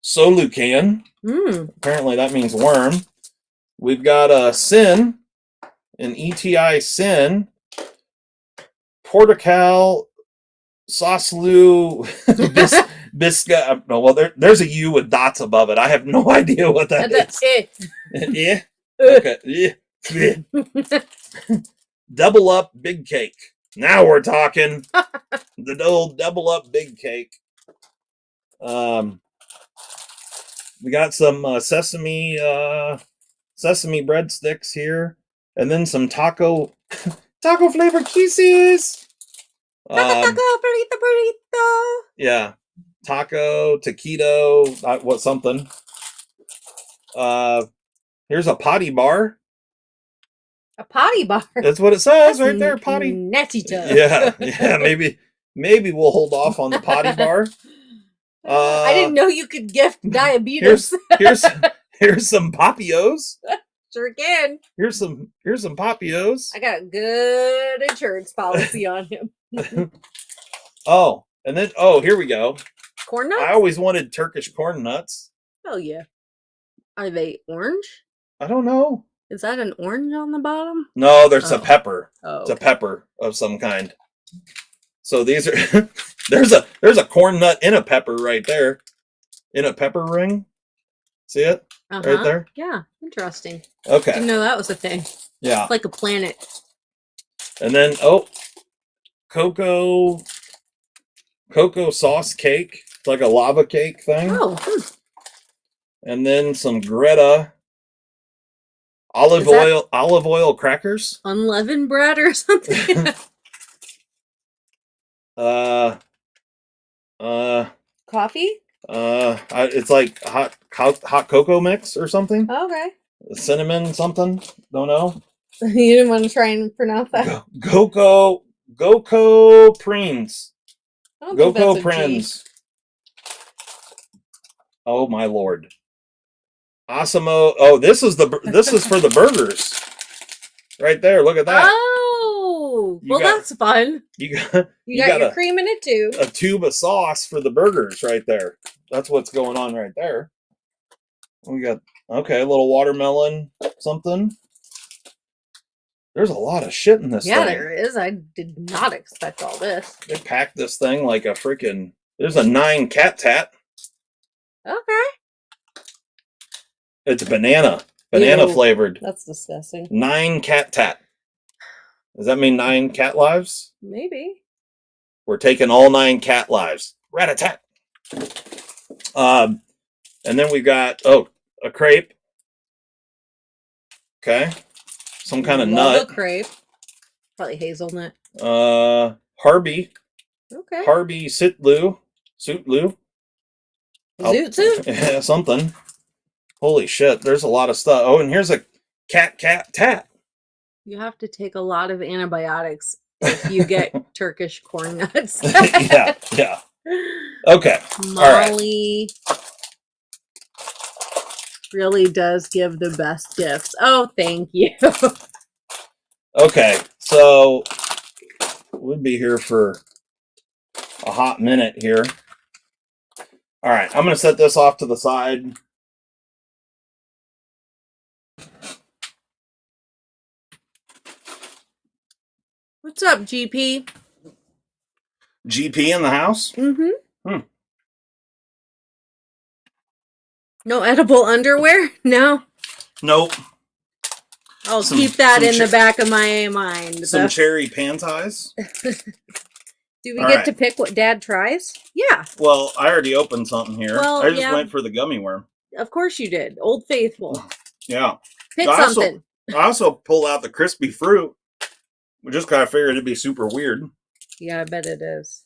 Solucan. Apparently that means worm. We've got a Sin, an ETI Sin. Portugal Soslu Bisca. No, well, there's a U with dots above it. I have no idea what that is. Yeah. Okay. Yeah. Double up big cake. Now we're talking. The old double up big cake. We got some sesame breadsticks here, and then some taco flavored kisses. Taco burrito. Yeah, taco taquito. What something? Here's a potty bar. A potty bar. That's what it says right there. Potty. Necito. Yeah. Maybe we'll hold off on the potty bar. I didn't know you could gift diabetes. Here's some Papios. Sure can. Here's some Papios. I got a good insurance policy on him. Oh, and then here we go. Corn nuts? I always wanted Turkish corn nuts. Hell yeah. Are they orange? I don't know. Is that an orange on the bottom? No, there's a pepper. Oh. It's a pepper of some kind. So these are there's a corn nut in a pepper right there. In a pepper ring. See it? Right there? Yeah, interesting. Okay. Didn't know that was a thing. Yeah. It's like a planet. And then cocoa sauce cake. It's like a lava cake thing. Oh. And then some Greta olive oil crackers. Unleavened bread or something. Coffee? It's like hot cocoa mix or something. Okay. Cinnamon something. Don't know. You didn't want to try and pronounce that? Goko Preens. Goko Preens. Oh my lord. Osmo. Oh, this is for the burgers. Right there. Look at that. Oh, that's fun. You got your cream in it too. A tube of sauce for the burgers right there. That's what's going on right there. We got a little watermelon something. There's a lot of shit in this thing. Yeah, there is. I did not expect all this. They packed this thing like a freaking. There's a 9 cat tat. Okay. It's banana flavored. That's disgusting. 9 cat tat. Does that mean 9 cat lives? Maybe. We're taking all 9 cat lives. Rat-a-tat. And then we got a crepe. Okay. Some kind of nut. A crepe. Probably hazelnut. Harvey. Okay. Harvey Sutlu. Zoot? Yeah, something. Holy shit, there's a lot of stuff. Oh, and here's a cat tat. You have to take a lot of antibiotics if you get Turkish corn nuts. Yeah. Okay. Molly really does give the best gifts. Oh, thank you. Okay, so we'll be here for a hot minute here. All right, I'm going to set this off to the side. What's up, GP? GP in the house? Mm-hmm. No edible underwear? No? Nope. I'll keep that in the back of my mind. Some cherry panties. Do we get to pick what Dad tries? Yeah. Well, I already opened something here. Well, I just went for the gummy worm. Of course you did. Old Faithful. Yeah. Pick something. I also pulled out the crispy fruit. We just kind of figured it'd be super weird. Yeah, I bet it is.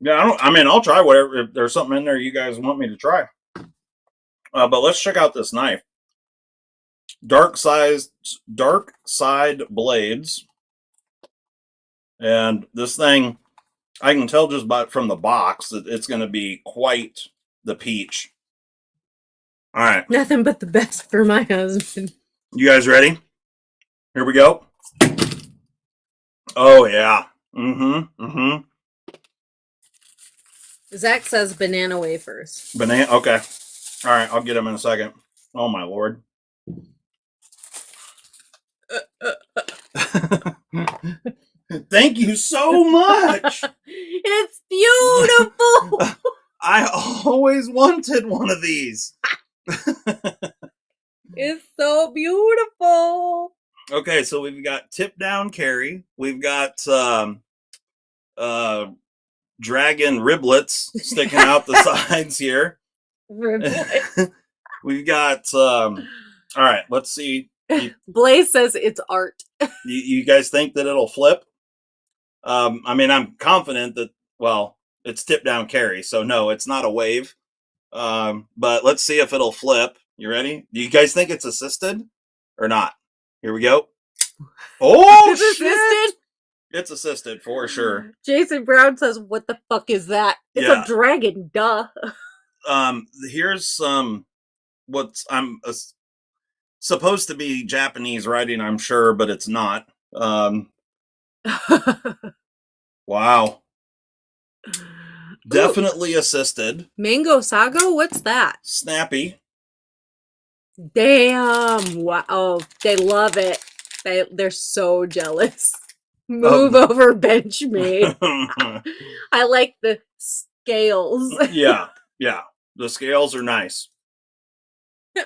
Yeah, I'll try whatever. If there's something in there you guys want me to try. But let's check out this knife. Dark side blades. And this thing, I can tell just from the box that it's going to be quite the peach. All right. Nothing but the best for my husband. You guys ready? Here we go. Oh, yeah. Zach says banana wafers. Banana? Okay. All right, I'll get them in a second. Oh, my Lord. Thank you so much. It's beautiful. I always wanted one of these. It's so beautiful. Okay, so we've got tip down carry. We've got dragon riblets sticking out the sides here. Riblets. We've got all right, let's see. Blaze says it's art. You guys think that it'll flip? I'm confident that, well, it's tip down carry, so no, it's not a wave. But let's see if it'll flip. You ready? Do you guys think it's assisted or not? Here we go. Oh, it's assisted? It's assisted for sure. Jason Brown says, what the fuck is that? It's a dragon, duh. Here's some I'm supposed to be Japanese writing, I'm sure, but it's not. Wow. Definitely assisted. Mango Sago? What's that? Snappy. Damn. Wow. Oh, they love it. They're so jealous. Move over, Benchmade. I like the scales. Yeah. The scales are nice.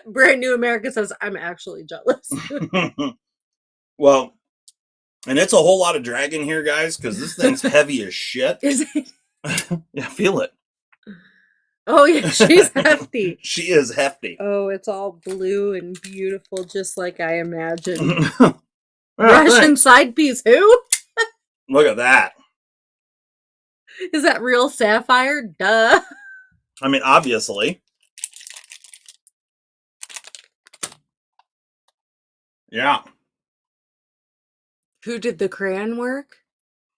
Brand New America says, I'm actually jealous. Well, and it's a whole lot of dragon here, guys, because this thing's heavy as shit. Is it? Yeah, feel it. Oh, yeah, she's hefty. She is hefty. Oh, it's all blue and beautiful, just like I imagined. Russian side piece, who? Look at that. Is that real sapphire? Duh. Obviously. Yeah. Who did the crayon work?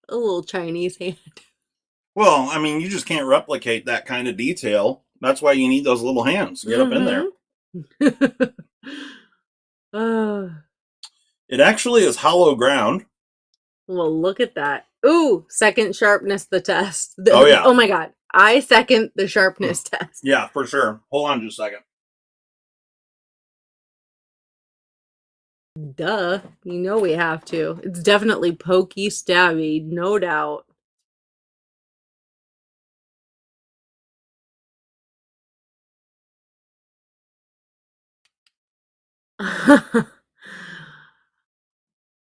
A little Chinese hand. Well, you just can't replicate that kind of detail. That's why you need those little hands to get up in there. It actually is hollow ground. Well, look at that. Ooh, second sharpness the test. Oh, yeah. Oh, my God. I second the sharpness test. Yeah, for sure. Hold on just a second. Duh. You know we have to. It's definitely pokey, stabby, no doubt.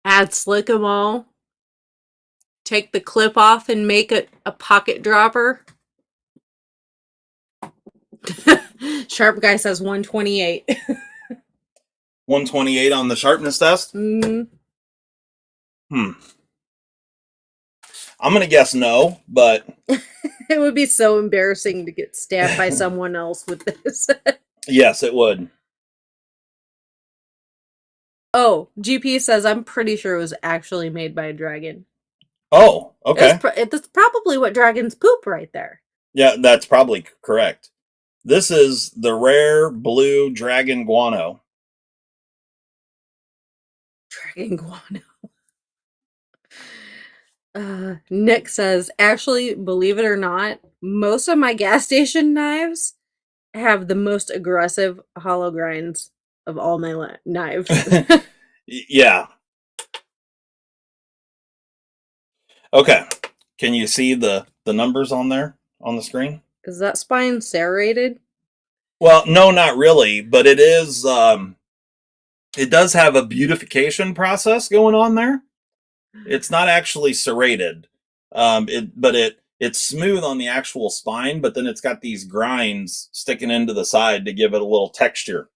Add slick 'em all. Take the clip off and make it a pocket dropper. Sharp guy says 128. 128 on the sharpness test? Mm-hmm. I'm going to guess no, but... It would be so embarrassing to get stabbed by someone else with this. Yes, it would. Oh, GP says, I'm pretty sure it was actually made by a dragon. Oh, okay. That's probably what dragons poop right there. Yeah, that's probably correct. This is the rare blue dragon guano. Dragon guano. Nick says, actually, believe it or not, most of my gas station knives have the most aggressive hollow grinds of all my knives. Yeah. Okay. Can you see the numbers on there on the screen? Is that spine serrated? Well, no, not really, but it is It does have a beautification process going on there. It's not actually serrated, it's smooth on the actual spine, but then it's got these grinds sticking into the side to give it a little texture.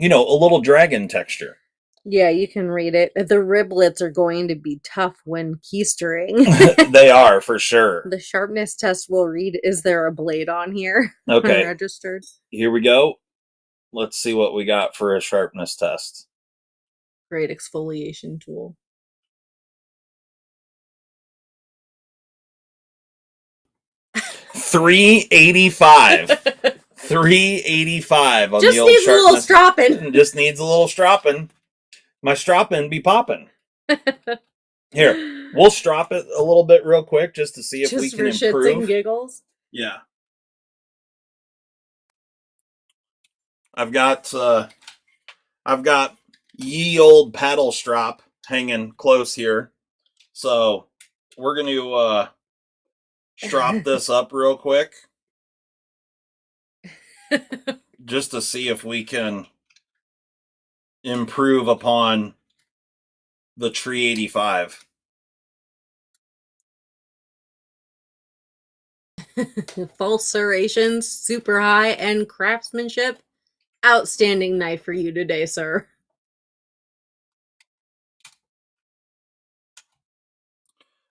A little dragon texture. Yeah, you can read it. The riblets are going to be tough when keystering. They are, for sure. The sharpness test will read, is there a blade on here? Okay. Registered. Here we go. Let's see what we got for a sharpness test. Great exfoliation tool. 385. 385 on just the old needs a little stropping. Just needs a little stropping. My stropping be popping. Here, we'll strop it a little bit real quick just to see if we can for improve. Shits and giggles. Yeah. I've got ye old paddle strop hanging close here. So we're going to strop this up real quick just to see if we can improve upon the 385. False serrations, super high end craftsmanship. Outstanding knife for you today, sir.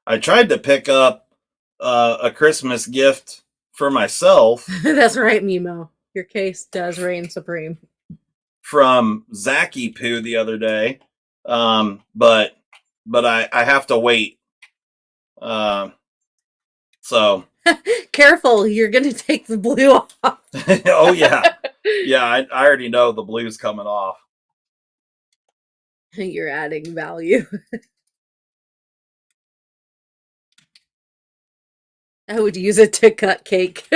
I tried to pick up a Christmas gift for myself. That's right, Mimo. Your case does reign supreme. From Zacky Poo the other day, but I have to wait. So careful, you're gonna take the blue off. Oh yeah, yeah. I already know the blue's coming off. You're adding value. I would use it to cut cake.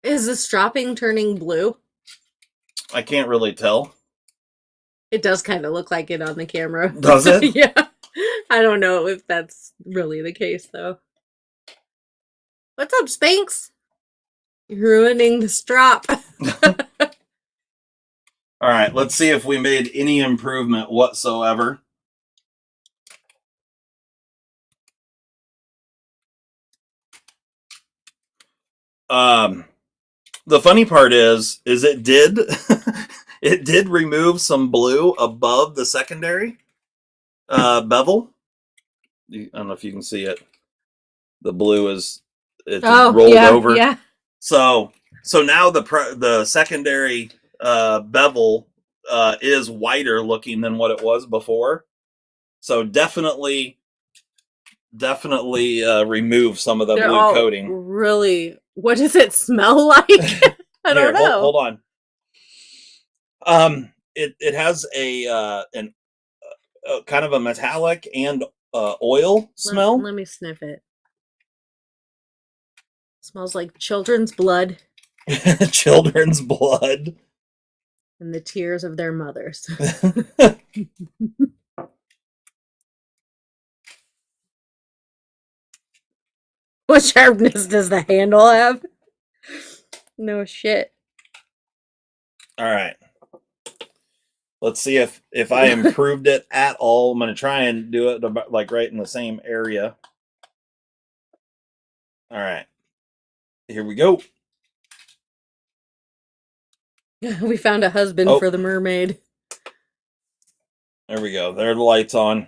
Is the stropping turning blue? I can't really tell. It does kind of look like it on the camera. Does it? Yeah. I don't know if that's really the case, though. What's up, Spanx? You're ruining the strop. All right, let's see if we made any improvement whatsoever. The funny part is it did it did remove some blue above the secondary bevel. I don't know if you can see it. The blue is rolled over. Yeah. So now the secondary bevel is whiter looking than what it was before. So definitely remove some of the blue coating. Really? What does it smell like? I don't know. Hold on. It has a kind of a metallic and oil smell. Let me sniff it. Smells like children's blood. Children's blood. And the tears of their mothers. What sharpness does the handle have? No shit. All right. Let's see if I improved it at all. I'm going to try and do it about, like right in the same area. All right. Here we go. We found a husband for the mermaid. There we go. There are the lights on.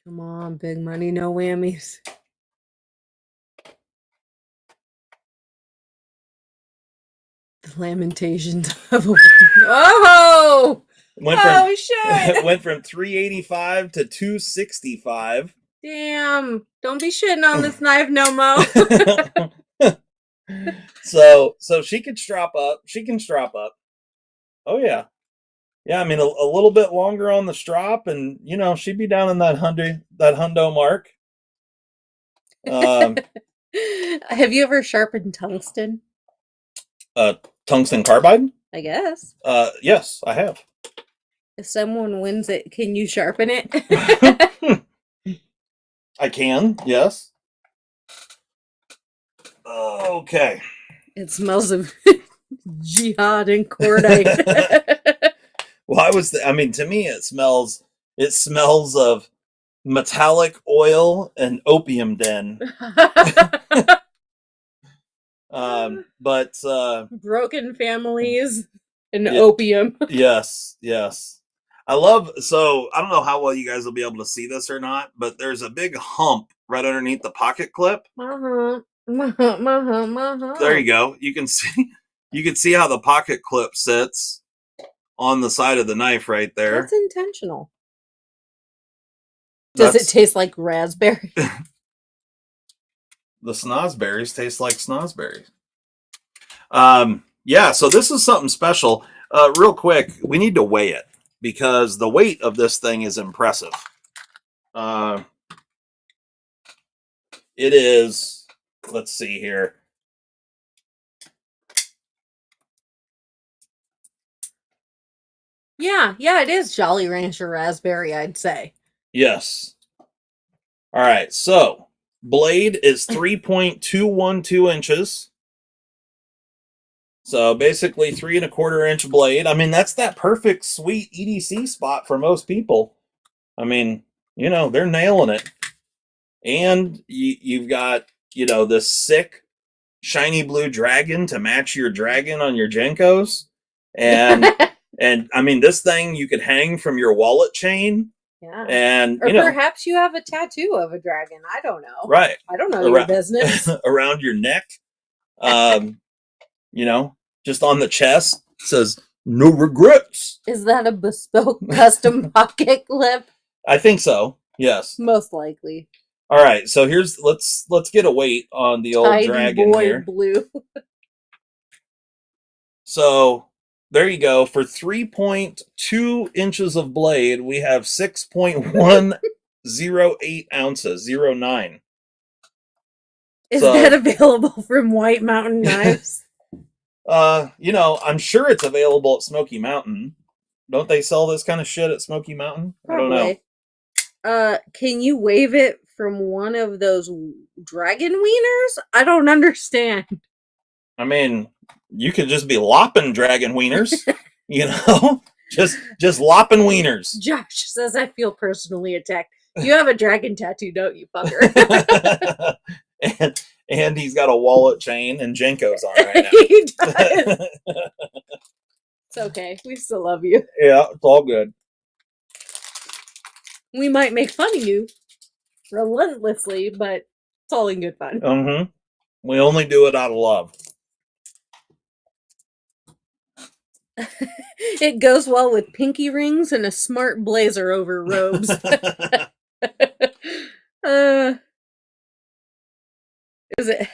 Come on, big money, no whammies. The lamentations of a oh! Shit! Went from 385 to 265. Damn! Don't be shitting on this knife no more. So she can strap up. Oh yeah. Yeah, I mean a little bit longer on the strap, and she'd be down in that hundo mark. Have you ever sharpened tungsten? Tungsten carbide? I guess. Yes, I have. If someone wins it, can you sharpen it? I can, yes. Okay. It smells of Jihad and cordite. Well, to me, it smells of metallic oil and opium den. But broken families and opium. Yes. I don't know how well you guys will be able to see this or not, but there's a big hump right underneath the pocket clip. There you go. You can see how the pocket clip sits on the side of the knife right there. That's intentional. Does it taste like raspberry? The snozberries taste like snozberries. Yeah, so this is something special. Real quick, we need to weigh it because the weight of this thing is impressive. It is, let's see here. Yeah, it is Jolly Rancher raspberry, I'd say. Yes. All right, so blade is 3.212 inches. So basically 3¼ inch blade. I mean, that's that perfect sweet EDC spot for most people. I mean, they're nailing it. And you've got, this sick shiny blue dragon to match your dragon on your Jenkos. And and I mean, this thing you could hang from your wallet chain. Yeah. And or perhaps you have a tattoo of a dragon. I don't know. Right. I don't know your business. Around your neck. Just on the chest says no regrets. Is that a bespoke custom pocket clip? I think so. Yes. Most likely. All right, so let's get a weight on the old dragon here. Blue. So there you go. For 3.2 inches of blade, we have 6.108 ounces, 09. Is that available from White Mountain Knives? I'm sure it's available at Smoky Mountain. Don't they sell this kind of shit at Smoky Mountain? Probably. I don't know. Can you wave it from one of those dragon wieners? I don't understand. I mean, you could just be lopping dragon wieners, just lopping wieners. Josh says, I feel personally attacked. You have a dragon tattoo, don't you, fucker? and he's got a wallet chain and Jenkos on right now. He does. It's okay. We still love you. Yeah, it's all good. We might make fun of you relentlessly, but it's all in good fun. Mm-hmm. We only do it out of love. It goes well with pinky rings and a smart blazer over robes. Is it?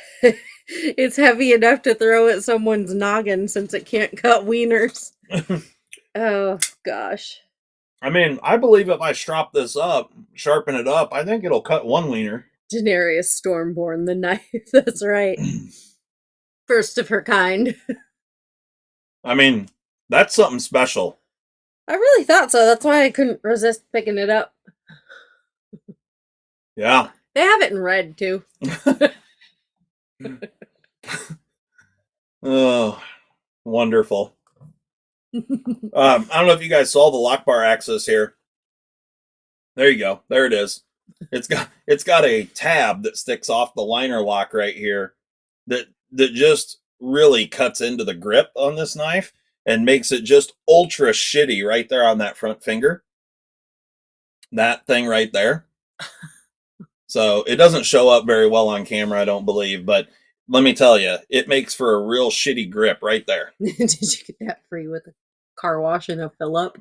It's heavy enough to throw at someone's noggin since it can't cut wieners. Oh gosh. I mean, I believe if I strap this up, sharpen it up, I think it'll cut one wiener. Denarius Stormborn, the knife. That's right. First of her kind. I mean, that's something special. I really thought so. That's why I couldn't resist picking it up. Yeah. They have it in red, too. Oh, wonderful. I don't know if you guys saw the lock bar axis here. There you go. There it is. It's got a tab that sticks off the liner lock right here that just really cuts into the grip on this knife and makes it just ultra shitty right there on that front finger. That thing right there. So it doesn't show up very well on camera, I don't believe, but let me tell you, it makes for a real shitty grip right there. Did you get that free with a car wash and a fill up?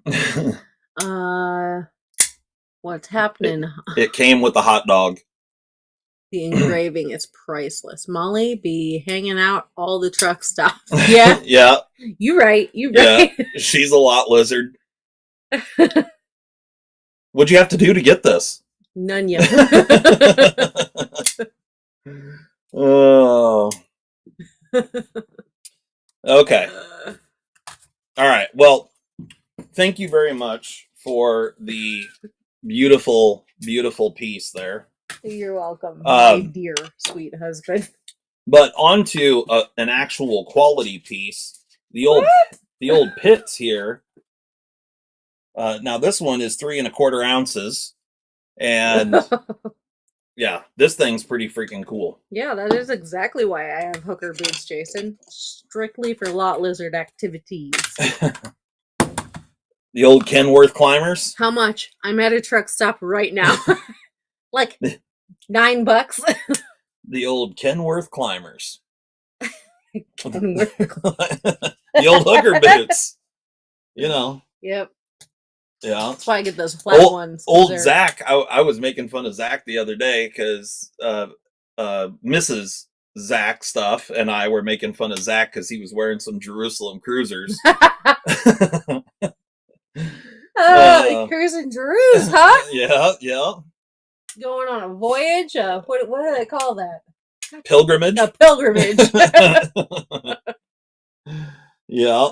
What's happening? It came with the hot dog. The engraving is priceless. Molly be hanging out all the truck stuff. Yeah. Yeah. You right. Yeah, she's a lot lizard. What'd you have to do to get this? None yet. Oh. Okay. All right. Well, thank you very much for the beautiful, beautiful piece there. You're welcome, my dear, sweet husband. But onto an actual quality piece. the old pits here. Now this one is 3 1/4 ounces, and yeah, this thing's pretty freaking cool. Yeah, that is exactly why I have hooker boots, Jason. Strictly for lot lizard activities. The old Kenworth climbers. How much? I'm at a truck stop right now. Like $9. The old Kenworth climbers. Kenworth. The old hooker boots. You know. Yep. Yeah. That's why I get those flat ones. Old Zach. I was making fun of Zach the other day because Mrs. Zach stuff and I were making fun of Zach because he was wearing some Jerusalem cruisers. Cruising Jews, huh? Yeah. Going on a voyage. What do they call that? Pilgrimage. A pilgrimage. Yeah.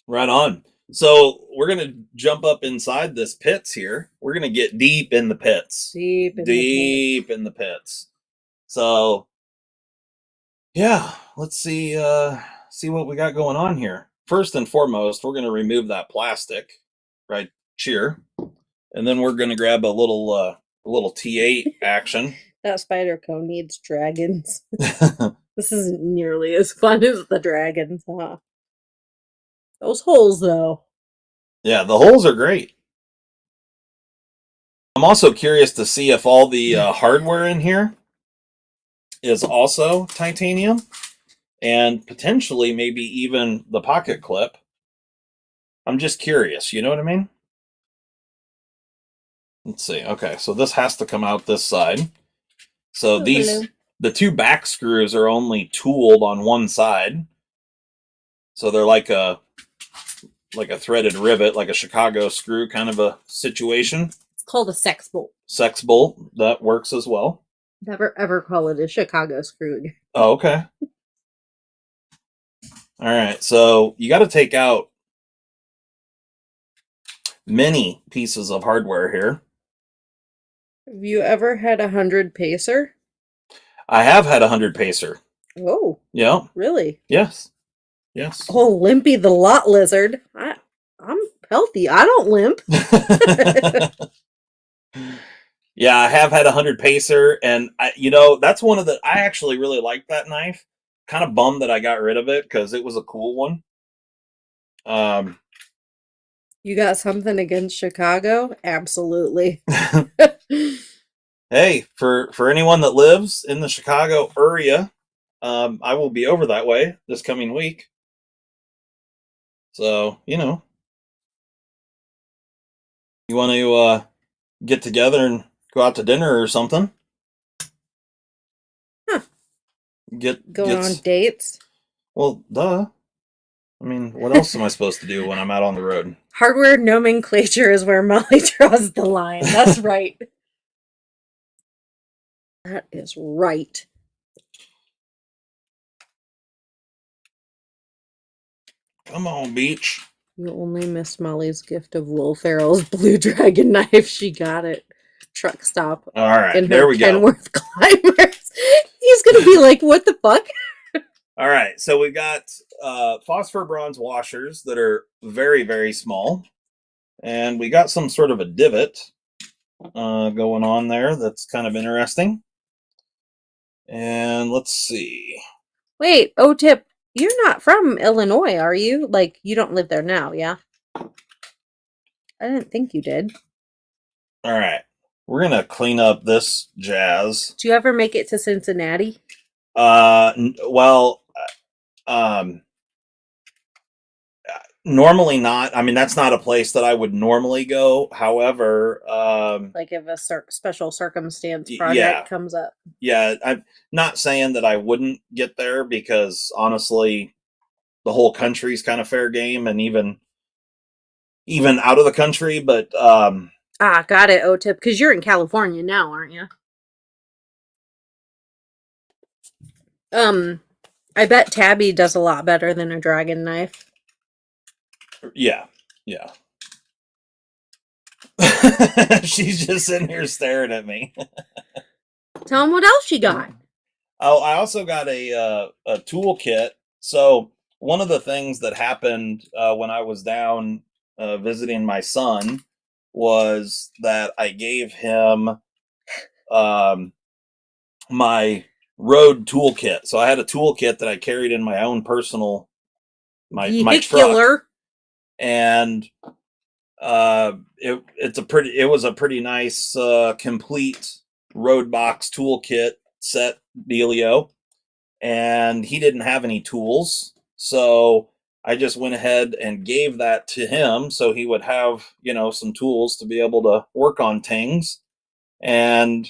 Right on. So we're gonna jump up inside this pits here. We're gonna get deep in the pits. Deep in the pits. So yeah, let's see what we got going on here. First and foremost, we're gonna remove that plastic right here, and then we're gonna grab a little T8 action. That Spyderco needs dragons. This isn't nearly as fun as the dragons, huh? Those holes, though. Yeah, the holes are great. I'm also curious to see if all the hardware in here is also titanium, and potentially maybe even the pocket clip. I'm just curious, you know what I mean? Let's see. Okay, so this has to come out this side. So the 2 back screws are only tooled on one side. So they're like a threaded rivet, like a Chicago screw kind of a situation. It's called a sex bolt. Sex bolt, that works as well. Never ever call it a Chicago screw again. Oh, okay. All right, so you got to take out many pieces of hardware here. Have you ever had 100 pacer? I have had 100 pacer. Oh. Yeah. Really? Yes. Oh, Limpy the lot lizard. I'm healthy. I don't limp. Yeah, I have had 100 pacer, and that's one of I actually really like that knife. Kind of bummed that I got rid of it because it was a cool one. You got something against Chicago? Absolutely. Hey, for anyone that lives in the Chicago area, I will be over that way this coming week. So, you want to get together and go out to dinner or something? Huh. Going on dates? Well, duh. I mean, what else am I supposed to do when I'm out on the road? Hardware nomenclature is where Molly draws the line. That's right. That is right. Come on, Beach. You only missed Molly's gift of Will Ferrell's blue dragon knife. She got it. Truck stop. All right, there we go. Kenworth climbers. He's gonna be like, "What the fuck?" All right, so we got phosphor bronze washers that are very, very small, and we got some sort of a divot going on there. That's kind of interesting. And let's see. Wait, O-Tip. You're not from Illinois, are you? Like, you don't live there now, yeah? I didn't think you did. All right. We're going to clean up this jazz. Did you ever make it to Cincinnati? Well, normally not. I mean, that's not a place that I would normally go. However, like if a special circumstance project comes up. Yeah, I'm not saying that I wouldn't get there because honestly, the whole country's kind of fair game, and even out of the country. But got it, O-Tip, because you're in California now, aren't you? I bet Tabby does a lot better than a dragon knife. Yeah. She's just sitting here staring at me. Tell him what else you got. Oh, I also got a toolkit. So one of the things that happened when I was down visiting my son was that I gave him um, my road toolkit. So I had a toolkit that I carried in my own personal my truck, Vehicular. and it was a pretty nice complete road box toolkit set dealio, and he didn't have any tools, so I just went ahead and gave that to him so he would have, some tools to be able to work on things. And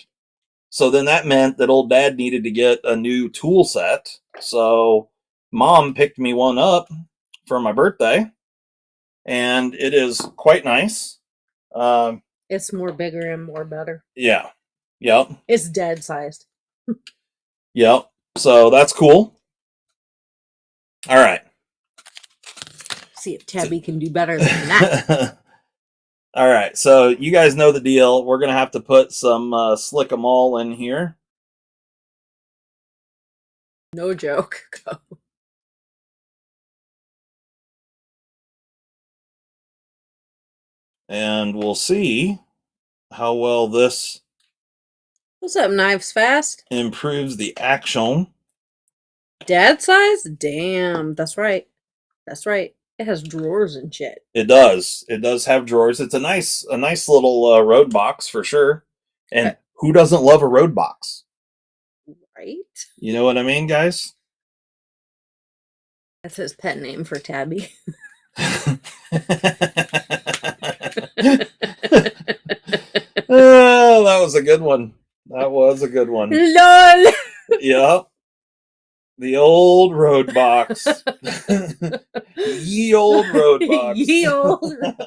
so then that meant that old dad needed to get a new tool set. So mom picked me one up for my birthday, and it is quite nice. It's more bigger and more better. Yeah. Yep. It's dead sized. Yep. So that's cool. All right. See if Tabby can do better than that. All right. So you guys know the deal. We're going to have to put some Slick 'em all in here. No joke. Go. And we'll see how well this What's up, Knives Fast? improves the action. Dad size? Damn, that's right. That's right. It has drawers and shit. It does. It does have drawers. It's a nice little road box for sure. And who doesn't love a road box? Right? You know what I mean, guys? That's his pet name for Tabby. Oh, that was a good one. That was a good one. LOL! Yep. The old road box. Ye old road box. Ye old road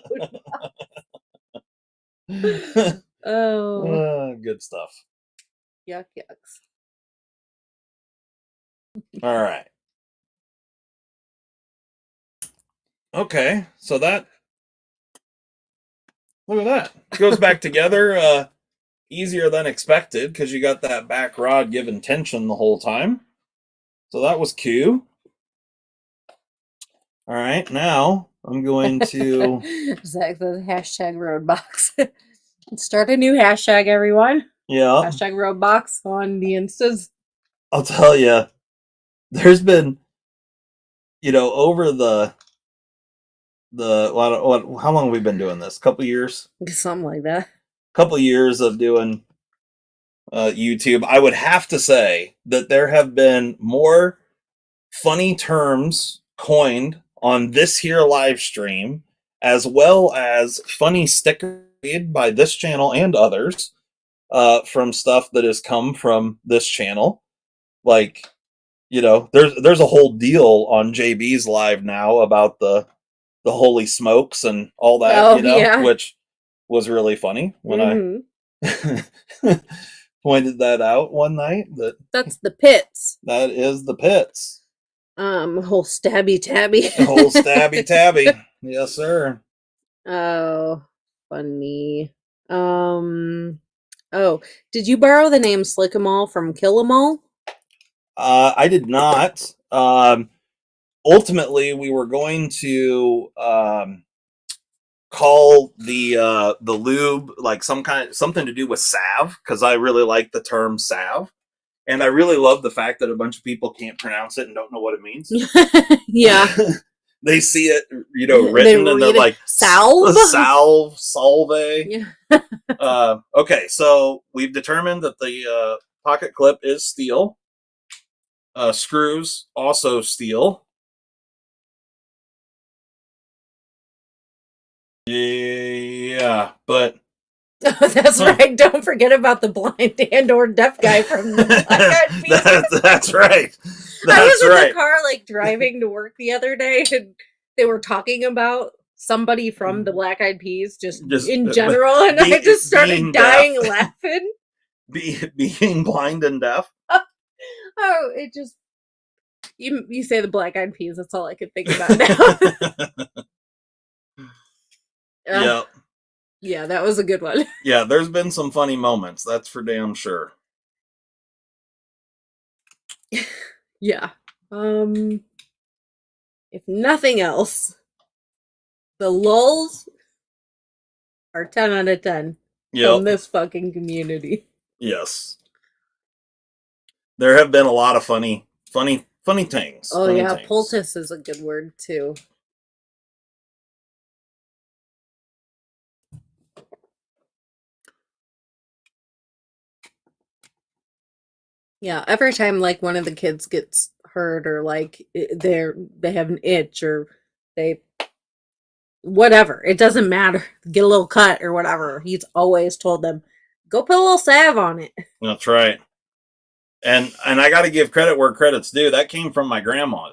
box. Oh. Good stuff. Yuck, yucks. All right. Okay, so that, look at that. Goes back together easier than expected because you got that back rod giving tension the whole time. So that was cool. All right, now I'm going to Zach says hashtag roadbox. Start a new hashtag, everyone. Yeah. Hashtag roadbox on the Instas. I'll tell you, there's been, over the how long have we been doing this? A couple years? Something like that. Couple years of doing YouTube. I would have to say that there have been more funny terms coined on this here live stream, as well as funny stickers made by this channel and others from stuff that has come from this channel. Like, there's a whole deal on JB's live now about the holy smokes and all that, yeah. which was really funny when I pointed that out one night. That's the pits. That is the pits. Whole stabby tabby. Whole stabby tabby. Yes, sir. Oh, funny. Oh, did you borrow the name Slick 'em all from Kill 'em all? I did not. Ultimately, we were going to call the lube like something to do with salve, because I really like the term salve, and I really love the fact that a bunch of people can't pronounce it and don't know what it means. Yeah. They see it, written, and they're like, salve, salve. Yeah. Okay, so we've determined that the pocket clip is steel. Screws also steel. Yeah, but that's right. Don't forget about the blind and or deaf guy from the Black Eyed Peas. That's right. I was in the car, driving to work the other day, and they were talking about somebody from the Black Eyed Peas, just in general, and I just started dying laughing. Being blind and deaf. Oh, it just you say the Black Eyed Peas. That's all I could think about now. Yeah. Yeah, that was a good one. Yeah, there's been some funny moments. That's for damn sure. Yeah. If nothing else, the lulls are 10 out of 10 Yep. from this fucking community. Yes. There have been a lot of funny things. Oh Funny yeah, things. poultice is a good word too. Yeah, every time like one of the kids gets hurt or like they have an itch or they whatever, it doesn't matter. Get a little cut or whatever. He's always told them, "Go put a little salve on it." That's right. And I got to give credit where credit's due. That came from my grandma.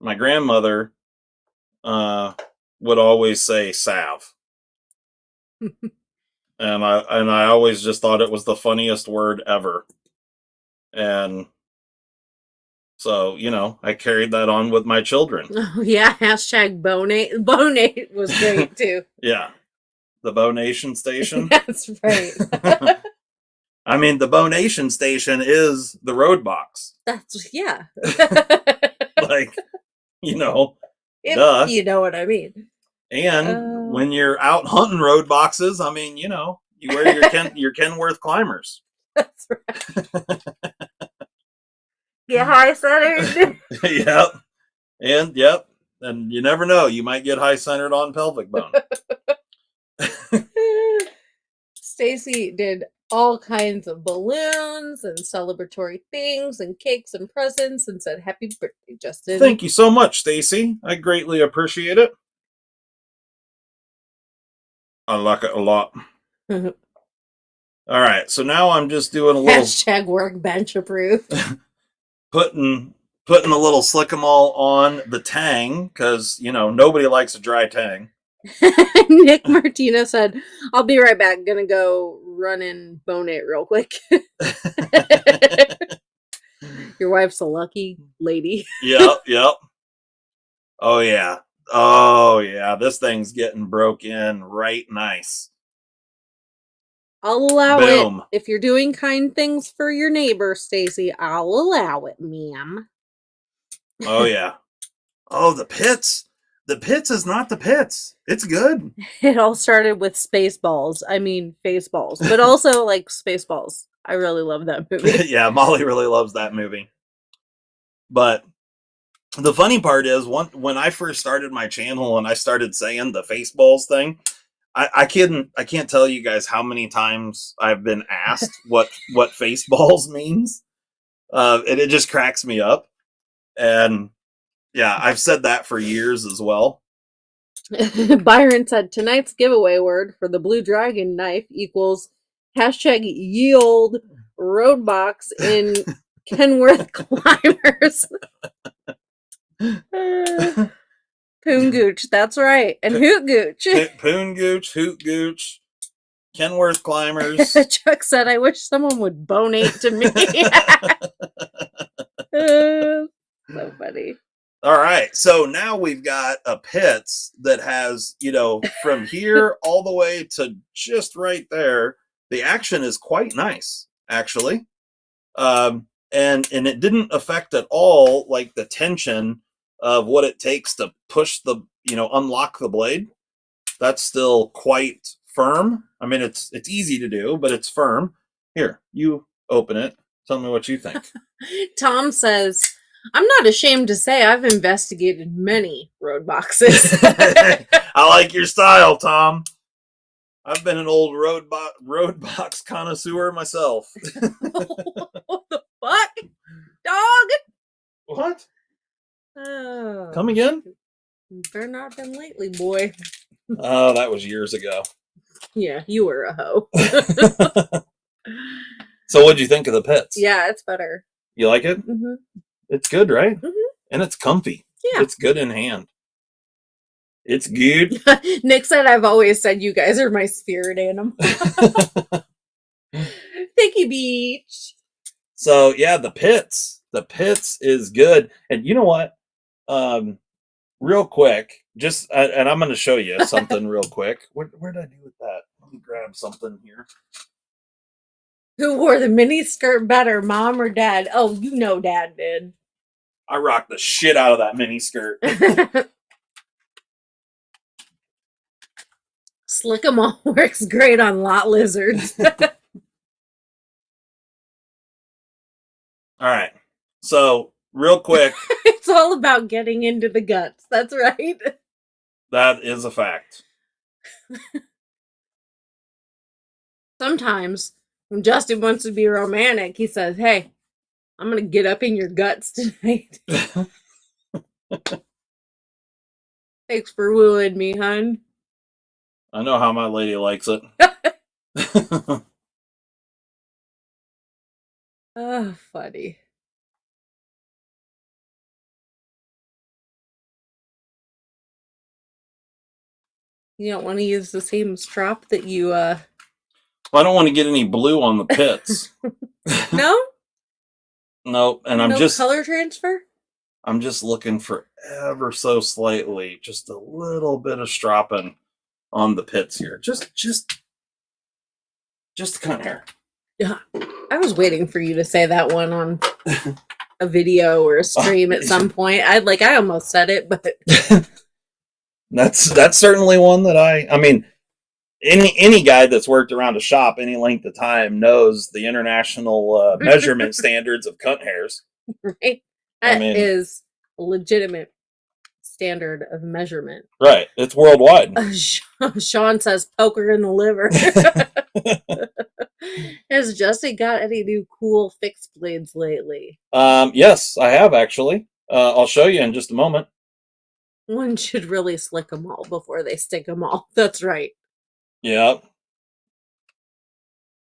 My grandmother would always say salve. And I always just thought it was the funniest word ever. And so, I carried that on with my children. Oh yeah, hashtag bonate. Bonate was great too. Yeah. The Bonation Station. That's right. I mean, the Bonation Station is the road box. That's yeah. Like, If duh. you know what I mean. And when you're out hunting road boxes, I mean, you wear your Kenworth climbers. That's right. Get high centered. Yep. And you never know, you might get high centered on pelvic bone. Stacy did all kinds of balloons and celebratory things and cakes and presents and said happy birthday, Justin. Thank you so much, Stacy. I greatly appreciate it. I like it a lot. All right, so now I'm just doing a little hashtag workbench approved. putting a little slick-em-all on the tang because nobody likes a dry tang. Nick Martina said, "I'll be right back. Gonna go run and bone it real quick." Your wife's a lucky lady. Yep. Oh yeah. This thing's getting broke in right nice. I'll allow it if you're doing kind things for your neighbor, Stacy. I'll allow it, ma'am. Oh yeah. Oh, the pits. The pits is not the pits. It's good. It all started with Spaceballs. I mean, Faceballs, but also like Spaceballs. I really love that movie. Yeah, Molly really loves that movie. But the funny part is, when I first started my channel and I started saying the Faceballs thing, I can't tell you guys how many times I've been asked what Faceballs means. And it just cracks me up. And yeah, I've said that for years as well. Byron said tonight's giveaway word for the blue dragon knife equals hashtag yield roadbox in Kenworth climbers. Poon Gooch, that's right. And Hoot Gooch. Poon Gooch, Hoot Gooch, Kenworth climbers. Chuck said, I wish someone would bonate to me. So funny. All right, so now we've got a pits that has, from here all the way to just right there. The action is quite nice, actually. And it didn't affect at all like the tension of what it takes to push the, unlock the blade. That's still quite firm. I mean, it's easy to do, but it's firm. Here, you open it. Tell me what you think. Tom says, I'm not ashamed to say I've investigated many road boxes. I like your style, Tom. I've been an old road box connoisseur myself. What the fuck? Dog? What? Oh, come again? Better not been lately, boy. Oh, that was years ago. Yeah, you were a hoe. So what'd you think of the pits? Yeah, it's better. You like it? Mm-hmm. It's good, right? Mm-hmm. And it's comfy. Yeah. It's good in hand. It's good. Nick said, I've always said you guys are my spirit animal. Thank you, Beach. So yeah, the pits. The pits is good. And you know what? Real quick, just and I'm going to show you something real quick. Where did I do with that? Let me grab something here. Who wore the mini skirt better, mom or dad? Oh, you know dad did. I rocked the shit out of that mini skirt. Slick 'em all works great on lot lizards. All right. So, real quick. It's all about getting into the guts. That's right. That is a fact. Sometimes when Justin wants to be romantic, he says, "Hey, I'm going to get up in your guts tonight." Thanks for wooing me, hun. I know how my lady likes it. Oh, funny. You don't want to use the same strap that you, Well, I don't want to get any blue on the pits. No? Nope. And I'm no just color transfer? I'm just looking for ever so slightly, just a little bit of stropping on the pits here. Just kind of hair. Yeah. I was waiting for you to say that one on a video or a stream at some point. I almost said it, but that's certainly one that I mean, any guy that's worked around a shop any length of time knows the international measurement standards of cunt hairs. Right? That is a legitimate standard of measurement. Right. It's worldwide. Sean says poker in the liver. Has Justin got any new cool fixed blades lately? Yes, I have actually. I'll show you in just a moment. One should really slick them all before they stick them all. That's right. Yep.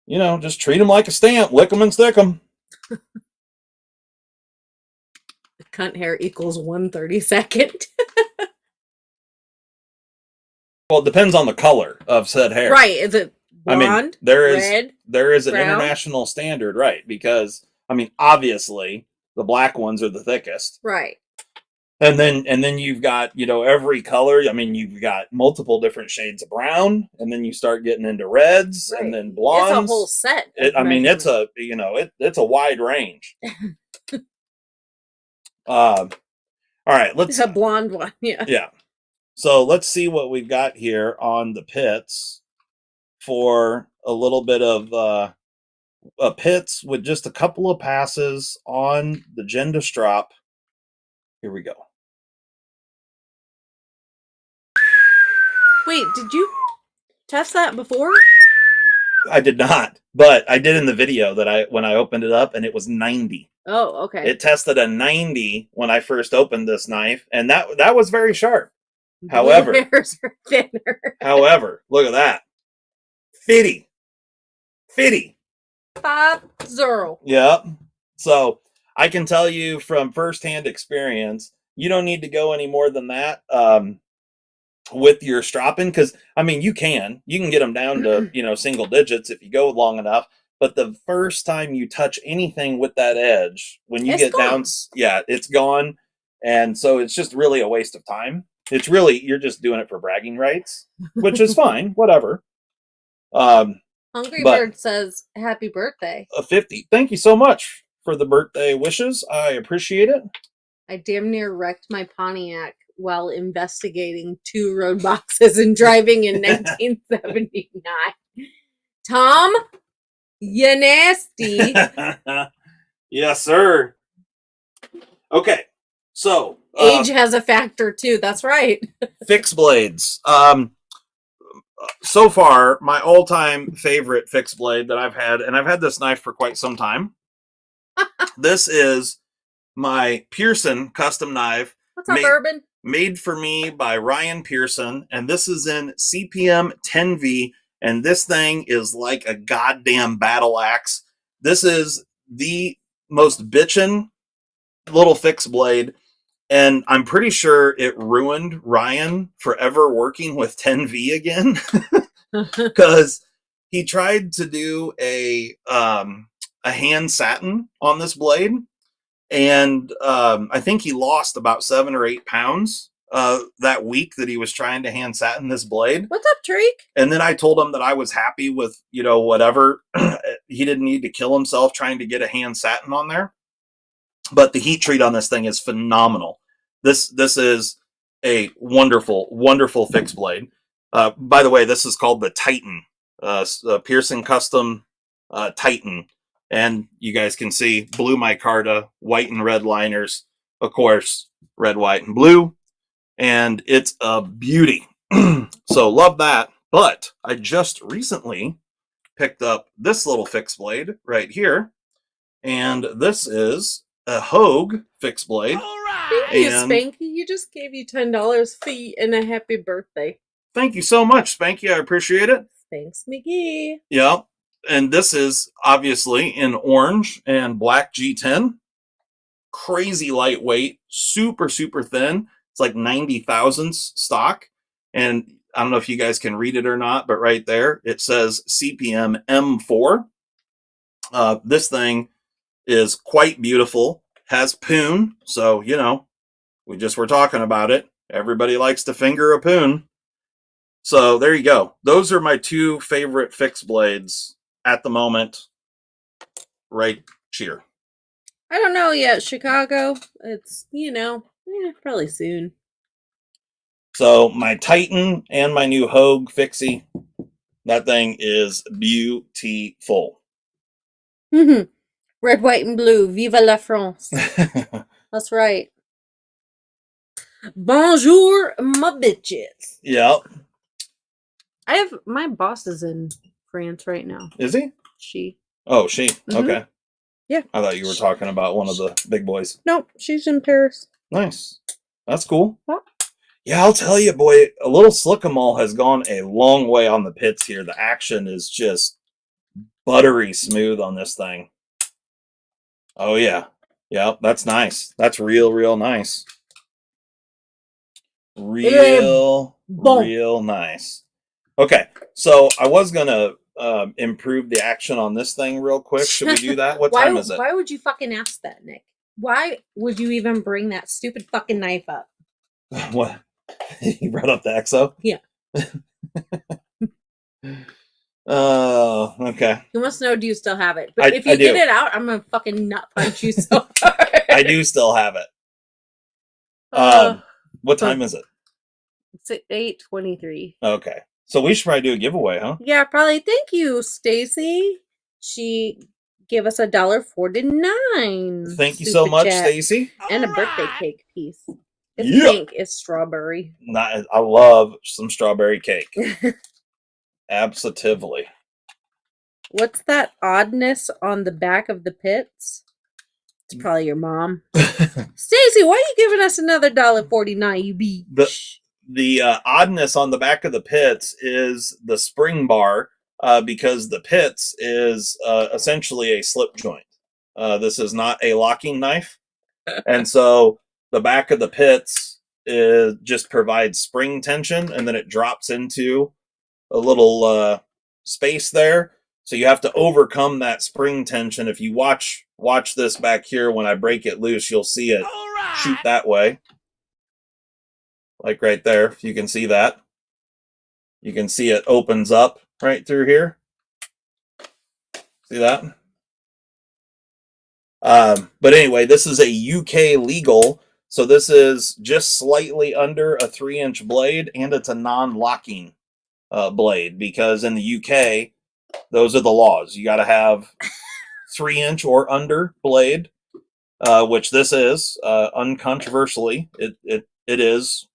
You know, just treat them like a stamp. Lick them and stick them. Cunt hair equals 1/32. Well, it depends on the color of said hair. Right. Is it blonde, there is an brown? international standard, right? Because, I mean, obviously, the black ones are the thickest. Right. And then you've got, you know, every color. I mean, you've got multiple different shades of brown, and then you start getting into reds, right, and then blondes. It's a whole set. It's a wide range. All right, let's. It's a blonde one, yeah. Yeah. So let's see what we've got here on the pits for a little bit of pits with just a couple of passes on the Gendastrop. Here we go. Wait, did you test that before? I did not, but I did in the video when I opened it up, and it was 90. Oh, okay. It tested a 90 when I first opened this knife, and that was very sharp. However, hairs are thinner. However, look at that. 50. 50. 50. Yep. So I can tell you from firsthand experience, you don't need to go any more than that with your stropping, because I mean you can get them down to single digits if you go long enough. But the first time you touch anything with that edge, when you get down, it's gone, and so it's just really a waste of time. It's really, you're just doing it for bragging rights, which is fine, whatever. Hungry Bird says, "Happy birthday." 50. Thank you so much for the birthday wishes. I appreciate it. I damn near wrecked my Pontiac while investigating 2 road boxes and driving in 1979. Tom, you nasty. Yes, sir. Okay, so age has a factor too. That's right. Fixed blades. So far, my all-time favorite fixed blade that I've had, and I've had this knife for quite some time. This is my Pearson custom knife. What's up, Urban? Made for me by Ryan Pearson, and this is in CPM 10V, and this thing is like a goddamn battle axe. This is the most bitchin' little fixed blade, and I'm pretty sure it ruined Ryan forever working with 10V again, because he tried to do a hand satin on this blade, and I think he lost about 7 or 8 pounds that week that he was trying to hand satin this blade. What's up, Drake? And then I told him that I was happy with, whatever. He didn't need to kill himself trying to get a hand satin on there. But the heat treat on this thing is phenomenal. This is a wonderful, wonderful fixed blade. By the way, this is called the Titan, Pearson Custom Titan. And you guys can see blue micarta, white and red liners, of course, red, white, and blue. And it's a beauty. So love that. But I just recently picked up this little fixed blade right here. And this is a Hogue fixed blade. Thank you, Spanky. You just gave you $10 fee and a happy birthday. Thank you so much, Spanky. I appreciate it. Thanks, McGee. Yeah. And this is obviously in orange and black G10. Crazy lightweight, super, super thin. It's like 90 thousandths stock. And I don't know if you guys can read it or not, but right there it says CPM M4. This thing is quite beautiful, has poon. So, we just were talking about it. Everybody likes to finger a poon. So there you go. Those are my two favorite fixed blades at the moment. Right here. I don't know yet, Chicago. It's, probably soon. So my Titan and my new Hogue fixie, that thing is beautiful. Red, white, and blue. Viva la France. That's right. Bonjour, my bitches. Yep. My boss is in France right now. Is he? She. Oh, she. Mm-hmm. Okay. Yeah. I thought you were talking about one of the big boys. Nope, she's in Paris. Nice. That's cool. What? Yeah, I'll tell you, boy, a little Slickamall has gone a long way on the pits here. The action is just buttery smooth on this thing. Oh, yeah. Yep, that's nice. That's real nice. Real nice. Okay, so I was going to improve the action on this thing real quick. Should we do that? What time is it? Why would you fucking ask that, Nick? Why would you even bring that stupid fucking knife up? What? You brought up the EXO? Yeah. Oh, okay. You must know, do you still have it? But if you get it out, I'm gonna fucking nut punch you so hard. I do still have it. What time is it? It's at 8:23. Okay. So we should probably do a giveaway, huh? Yeah, probably. Thank you, Stacy. She gave us $1.49. Thank you so much, Stacy. And a birthday cake piece. It's pink. It's strawberry. I love some strawberry cake. Absolutely. What's that oddness on the back of the pits? It's probably your mom. Stacy, why are you giving us another $1.49, you bitch? The oddness on the back of the pits is the spring bar, because the pits is essentially a slip joint. This is not a locking knife. And so the back of the pits just provides spring tension, and then it drops into a little space there. So you have to overcome that spring tension. If you watch this back here, when I break it loose, you'll see it shoot that way. Like right there, if you can see that. You can see it opens up right through here. See that? But anyway, this is a UK legal. So this is just slightly under a 3-inch blade, and it's a non-locking blade, because in the UK, those are the laws. You got to have 3-inch or under blade, which this is uncontroversially. It is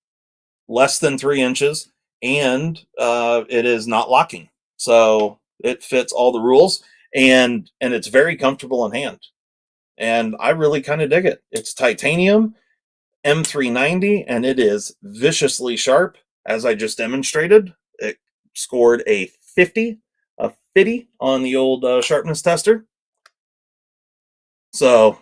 less than 3 inches, and it is not locking. So it fits all the rules, and it's very comfortable in hand. And I really kind of dig it. It's titanium, M390, and it is viciously sharp, as I just demonstrated. It scored a 50 on the old sharpness tester. So,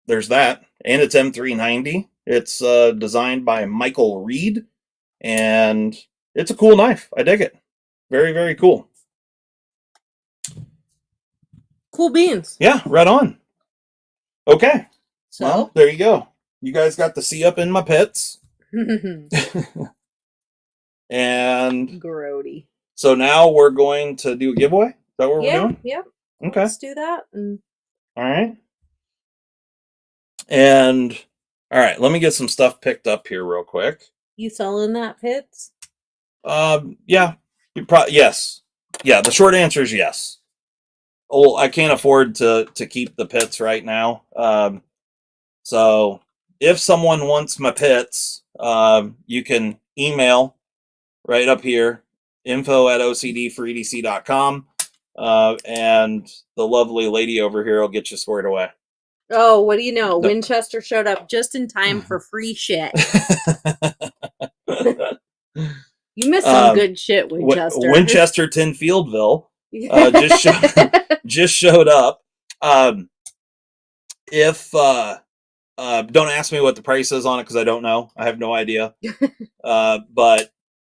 there's that. And it's M390. It's designed by Michael Reed, and it's a cool knife. I dig it. Very, very cool. Cool beans. Yeah, right on. Okay. So, well, there you go. You guys got to see up in my pits. And grody. So now we're going to do a giveaway. Is that what we're doing? Yeah. Okay. Let's do that. All right. And all right, let me get some stuff picked up here real quick. You selling that, Pitts? Yeah. Yes. Yeah, the short answer is yes. Well, I can't afford to keep the pits right now. So if someone wants my pits, you can email right up here, info@ocd4edc.com. And the lovely lady over here will get you squared away. Oh, what do you know? Winchester showed up just in time for free shit. You missed some good shit, Winchester. Winchester Fieldville just showed up. If don't ask me what the price is on it because I don't know. I have no idea. But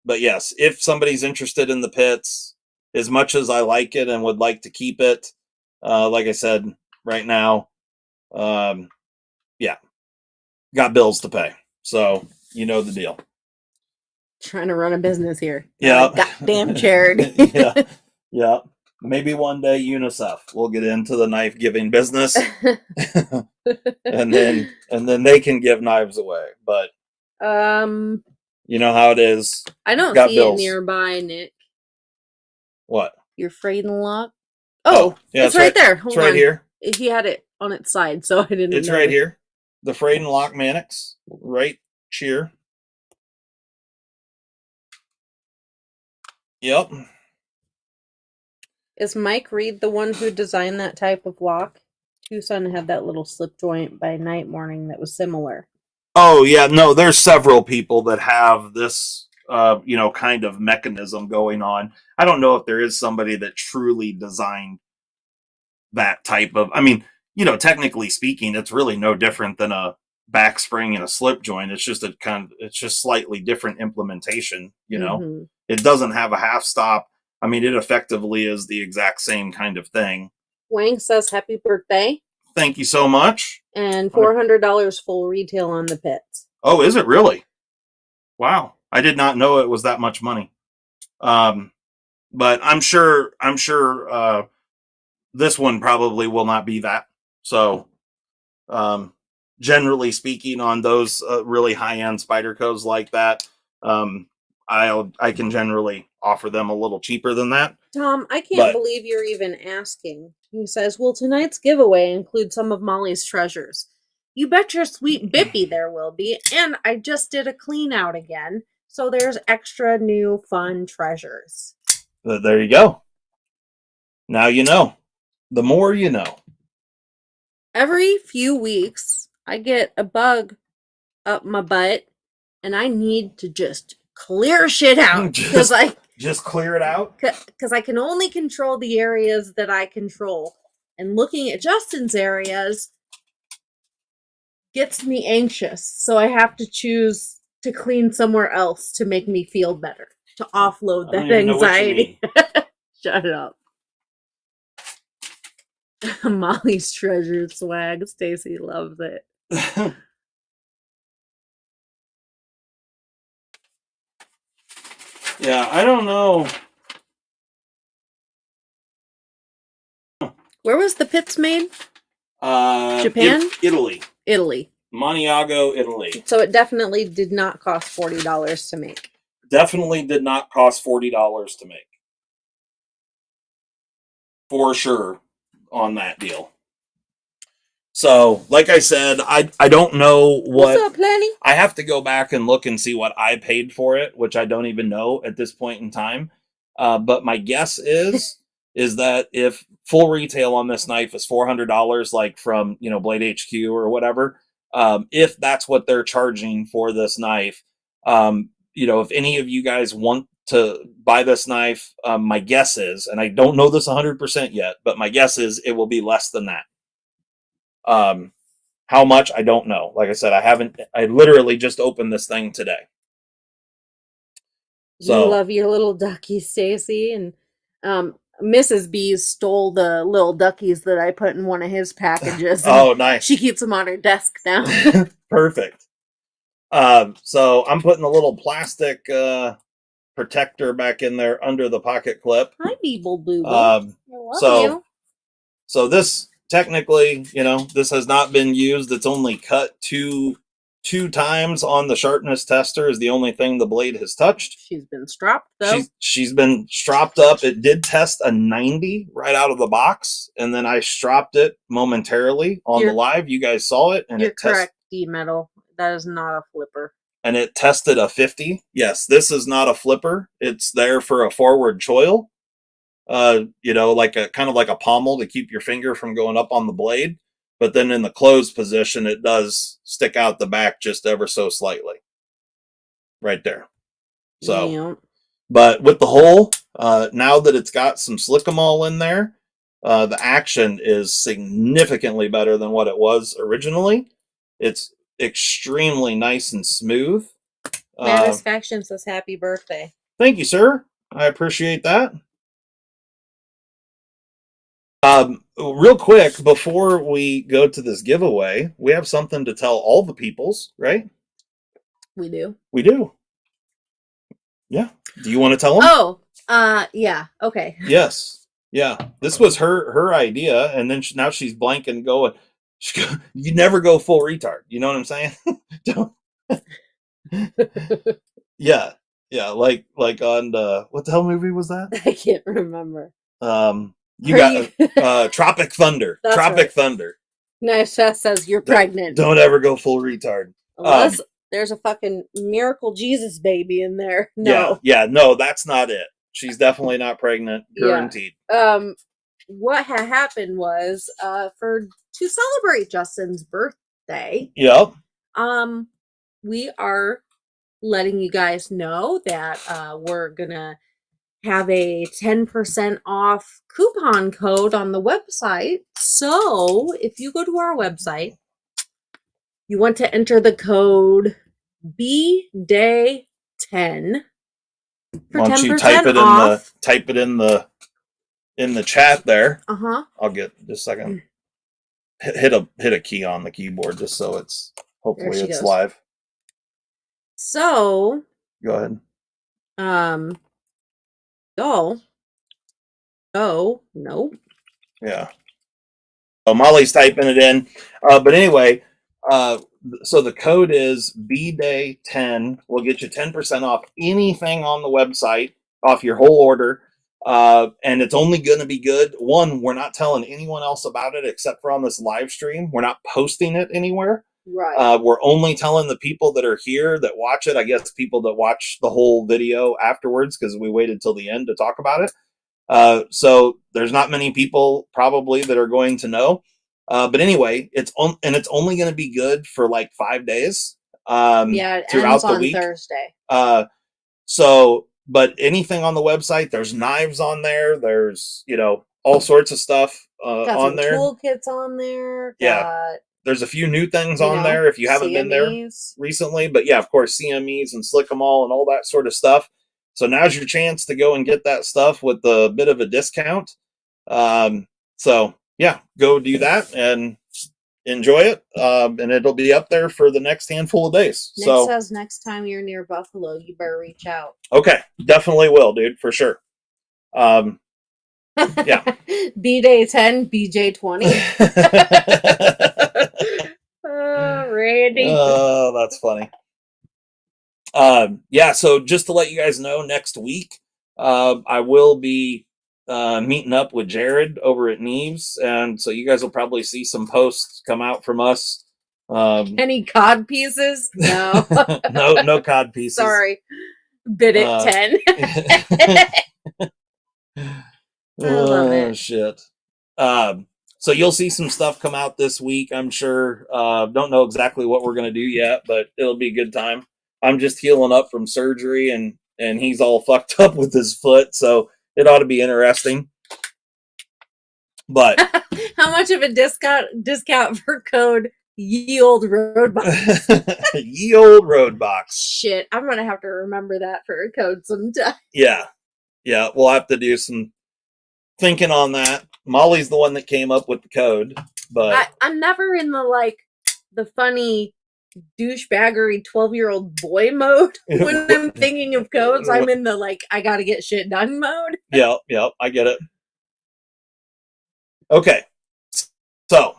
yes, if somebody's interested in the pits, as much as I like it and would like to keep it, like I said, right now, yeah, got bills to pay. So you know the deal. Trying to run a business here. Yeah. Goddamn charity. Yeah. Maybe one day UNICEF will get into the knife giving business. and then they can give knives away. But you know how it is. I don't see bills. It nearby, Nick. What? Your Freyden lock? Oh, yeah, it's right there. Hold it's right on. Here. He had it on its side, so I didn't It's right here. The Freyden lock Mannix. Right here. Yep. Is Mike Reed the one who designed that type of lock? Tucson had that little slip joint by Night Morning that was similar. Oh, yeah. No, there's several people that have this, kind of mechanism going on. I don't know if there is somebody that truly designed that type of, technically speaking, it's really no different than a back spring and a slip joint. It's just it's just slightly different implementation, Mm-hmm. It doesn't have a half stop. It effectively is the exact same kind of thing. Wang says happy birthday. Thank you so much. And $400 full retail on the pits. Oh, is it really? Wow. I did not know it was that much money. But I'm sure this one probably will not be that. So, generally speaking, on those really high-end Spydercos like that, I can generally offer them a little cheaper than that. Tom, I can't believe you're even asking. He says, "Will tonight's giveaway include some of Molly's treasures?" You bet your sweet Bippy there will be. And I just did a clean out again, so there's extra new fun treasures. There you go. Now you know. The more you know. Every few weeks, I get a bug up my butt, and I need to just clear shit out because just clear it out because I can only control the areas that I control, and looking at Justin's areas gets me anxious, so I have to choose to clean somewhere else to make me feel better, to offload that anxiety. Shut up. Molly's treasure swag. Stacy loves it. Yeah, I don't know. Where was the pits made? Japan? Italy. Italy. Maniago, Italy. So it definitely did not cost $40 to make. Definitely did not cost $40 to make. For sure on that deal. So, like I said, I don't know what... What's up, Lenny? I have to go back and look and see what I paid for it, which I don't even know at this point in time. But my guess is that if full retail on this knife is $400, like from, Blade HQ or whatever, if that's what they're charging for this knife, if any of you guys want to buy this knife, my guess is, and I don't know this 100% yet, but my guess is it will be less than that. How much, I don't know. Like I said, I literally just opened this thing today. So, you love your little ducky, Stacy, and Mrs. B stole the little duckies that I put in one of his packages. Oh, nice. She keeps them on her desk now. Perfect. So I'm putting a little plastic protector back in there under the pocket clip. Hi, Beeble Booble. Um, I love you. So this technically, this has not been used. It's only cut two times on the sharpness tester is the only thing the blade has touched. She's been stropped though. She's been stropped up. It did test a 90 right out of the box, and then I stropped it momentarily on the live. You guys saw it, and you're correct, D-Metal. That is not a flipper. And it tested a 50. Yes, this is not a flipper. It's there for a forward choil. Like a kind of like a pommel to keep your finger from going up on the blade. But then in the closed position, it does stick out the back just ever so slightly. Right there. So, but with the hole, now that it's got some slick-em-all in there, the action is significantly better than what it was originally. It's extremely nice and smooth. Satisfaction says happy birthday. Thank you, sir. I appreciate that. Real quick, before we go to this giveaway, we have something to tell all the peoples, right? We do. We do. Yeah. Do you want to tell them? Oh, yeah. Okay. Yes. Yeah. This was her idea, and then now she's blanking going. You never go full retard. You know what I'm saying? Don't. Yeah. Yeah. Like on the what the hell movie was that? I can't remember. You got Tropic Thunder. Tropic Thunder. Nice says you're pregnant. Don't ever go full retard. Unless there's a fucking miracle Jesus baby in there. No. Yeah, no, that's not it. She's definitely not pregnant, guaranteed. Yeah. What had happened was to celebrate Justin's birthday. Yep. We are letting you guys know that we're gonna have a 10% off coupon code on the website. So if you go to our website, you want to enter the code BDAY10 for 10% off. Why don't you type it in the chat there? Uh-huh. I'll get just a second. Hit a key on the keyboard just so it's hopefully it's live. So go ahead. Nope. Yeah. Oh, Molly's typing it in. But anyway, so the code is BDAY10. We'll get you 10% off anything on the website, off your whole order. And it's only going to be good. One, we're not telling anyone else about it except for on this live stream. We're not posting it anywhere. Right. We're only telling the people that are here that watch it. I guess people that watch the whole video afterwards, because we waited till the end to talk about it. So there's not many people probably that are going to know. But anyway, it's only going to be good for like 5 days. It throughout ends the on week. Thursday. But anything on the website, there's knives on there. There's all sorts of stuff on there. Toolkits on there. Yeah. There's a few new things on there if you haven't CMEs. been there recently. But yeah, of course, CMEs and Slick-em-all and all that sort of stuff. So now's your chance to go and get that stuff with a bit of a discount. So yeah, go do that and enjoy it. And it'll be up there for the next handful of days. Nick says next time you're near Buffalo, you better reach out. Okay, definitely will, dude, for sure. Yeah. BDAY10, BJ20. Randy. Oh, that's funny. Yeah, so just to let you guys know, next week I will be meeting up with Jared over at Neves, and so you guys will probably see some posts come out from us. Any cod pieces? No. no cod pieces. Sorry. Bid it 10. I love it. Shit. So you'll see some stuff come out this week, I'm sure. Don't know exactly what we're going to do yet, but it'll be a good time. I'm just healing up from surgery, and he's all fucked up with his foot, so it ought to be interesting. But how much of a discount for code Ye Old Road Box? Ye Old Road Box. Shit, I'm gonna have to remember that for a code sometime. Yeah, we'll have to do some thinking on that. Molly's the one that came up with the code, but I'm never in the funny douchebaggery 12-year-old boy mode when I'm thinking of codes. I'm in the like I gotta get shit done mode. Yeah, I get it. Okay, so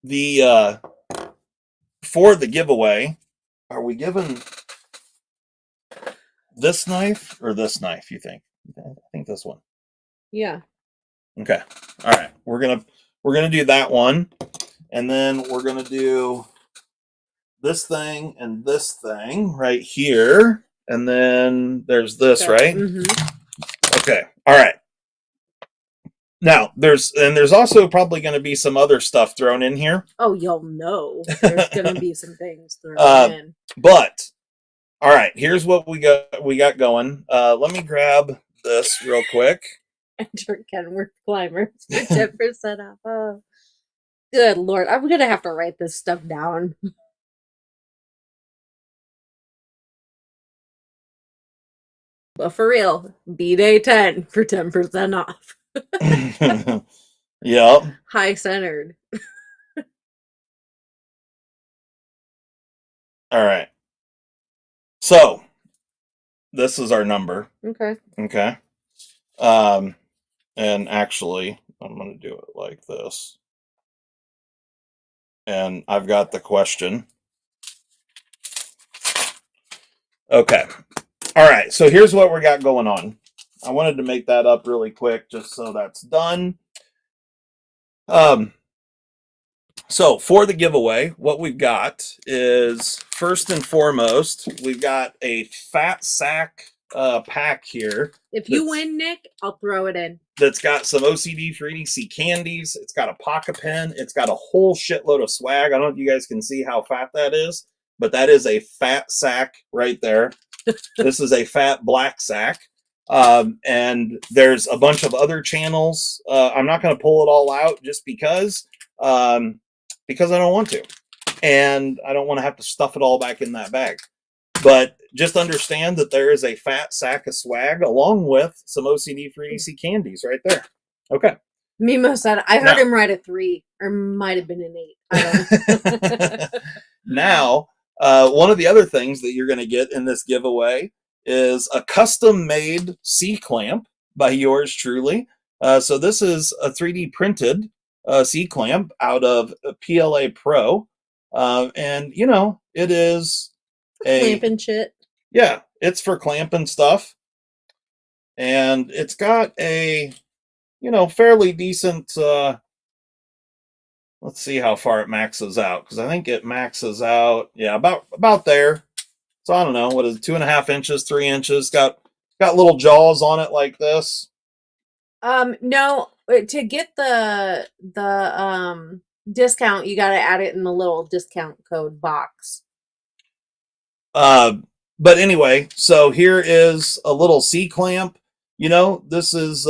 the for the giveaway, are we giving this knife or this knife? You think? I think this one. Yeah. Okay. All right. We're gonna do that one, and then we're gonna do this thing and this thing right here, and then there's this, right? Mm-hmm. Okay. All right. Now there's also probably going to be some other stuff thrown in here. Oh, you'll know there's going to be some things thrown in. But all right, here's what we got going. Let me grab this real quick. Enter Kenworth Climbers for 10% off. Oh, good Lord. I'm going to have to write this stuff down. But for real, B-Day 10 for 10% off. Yep. High centered. All right. So this is our number. Okay. Okay. And actually, I'm going to do it like this. And I've got the question. Okay. All right. So here's what we got going on. I wanted to make that up really quick just so that's done. So for the giveaway, what we've got is first and foremost, we've got a fat sack pack here. If you win, Nick, I'll throw it in. That's got some OCD for EDC candies. It's got a pocket pen. It's got a whole shitload of swag. I don't know if you guys can see how fat that is, but that is a fat sack right there. This is a fat black sack. And there's a bunch of other channels. I'm not going to pull it all out just because I don't want to. And I don't want to have to stuff it all back in that bag. But just understand that there is a fat sack of swag along with some OCD for EDC candies right there. Okay. Mimo said, I heard him write a 3 or might have been an 8. I don't know. Now, one of the other things that you're going to get in this giveaway is a custom-made C-clamp by yours truly. So this is a 3D printed C-clamp out of PLA Pro. And, you know, it is clamping shit. Yeah, it's for clamping stuff. And it's got a, you know, fairly decent, let's see how far it maxes out, because I think it maxes out, yeah, about there. So I don't know, what is it, 2.5 inches, 3 inches? Got little jaws on it like this. No, to get the discount, you got to add it in the little discount code box. But anyway, so here is a little C-clamp. You know, this is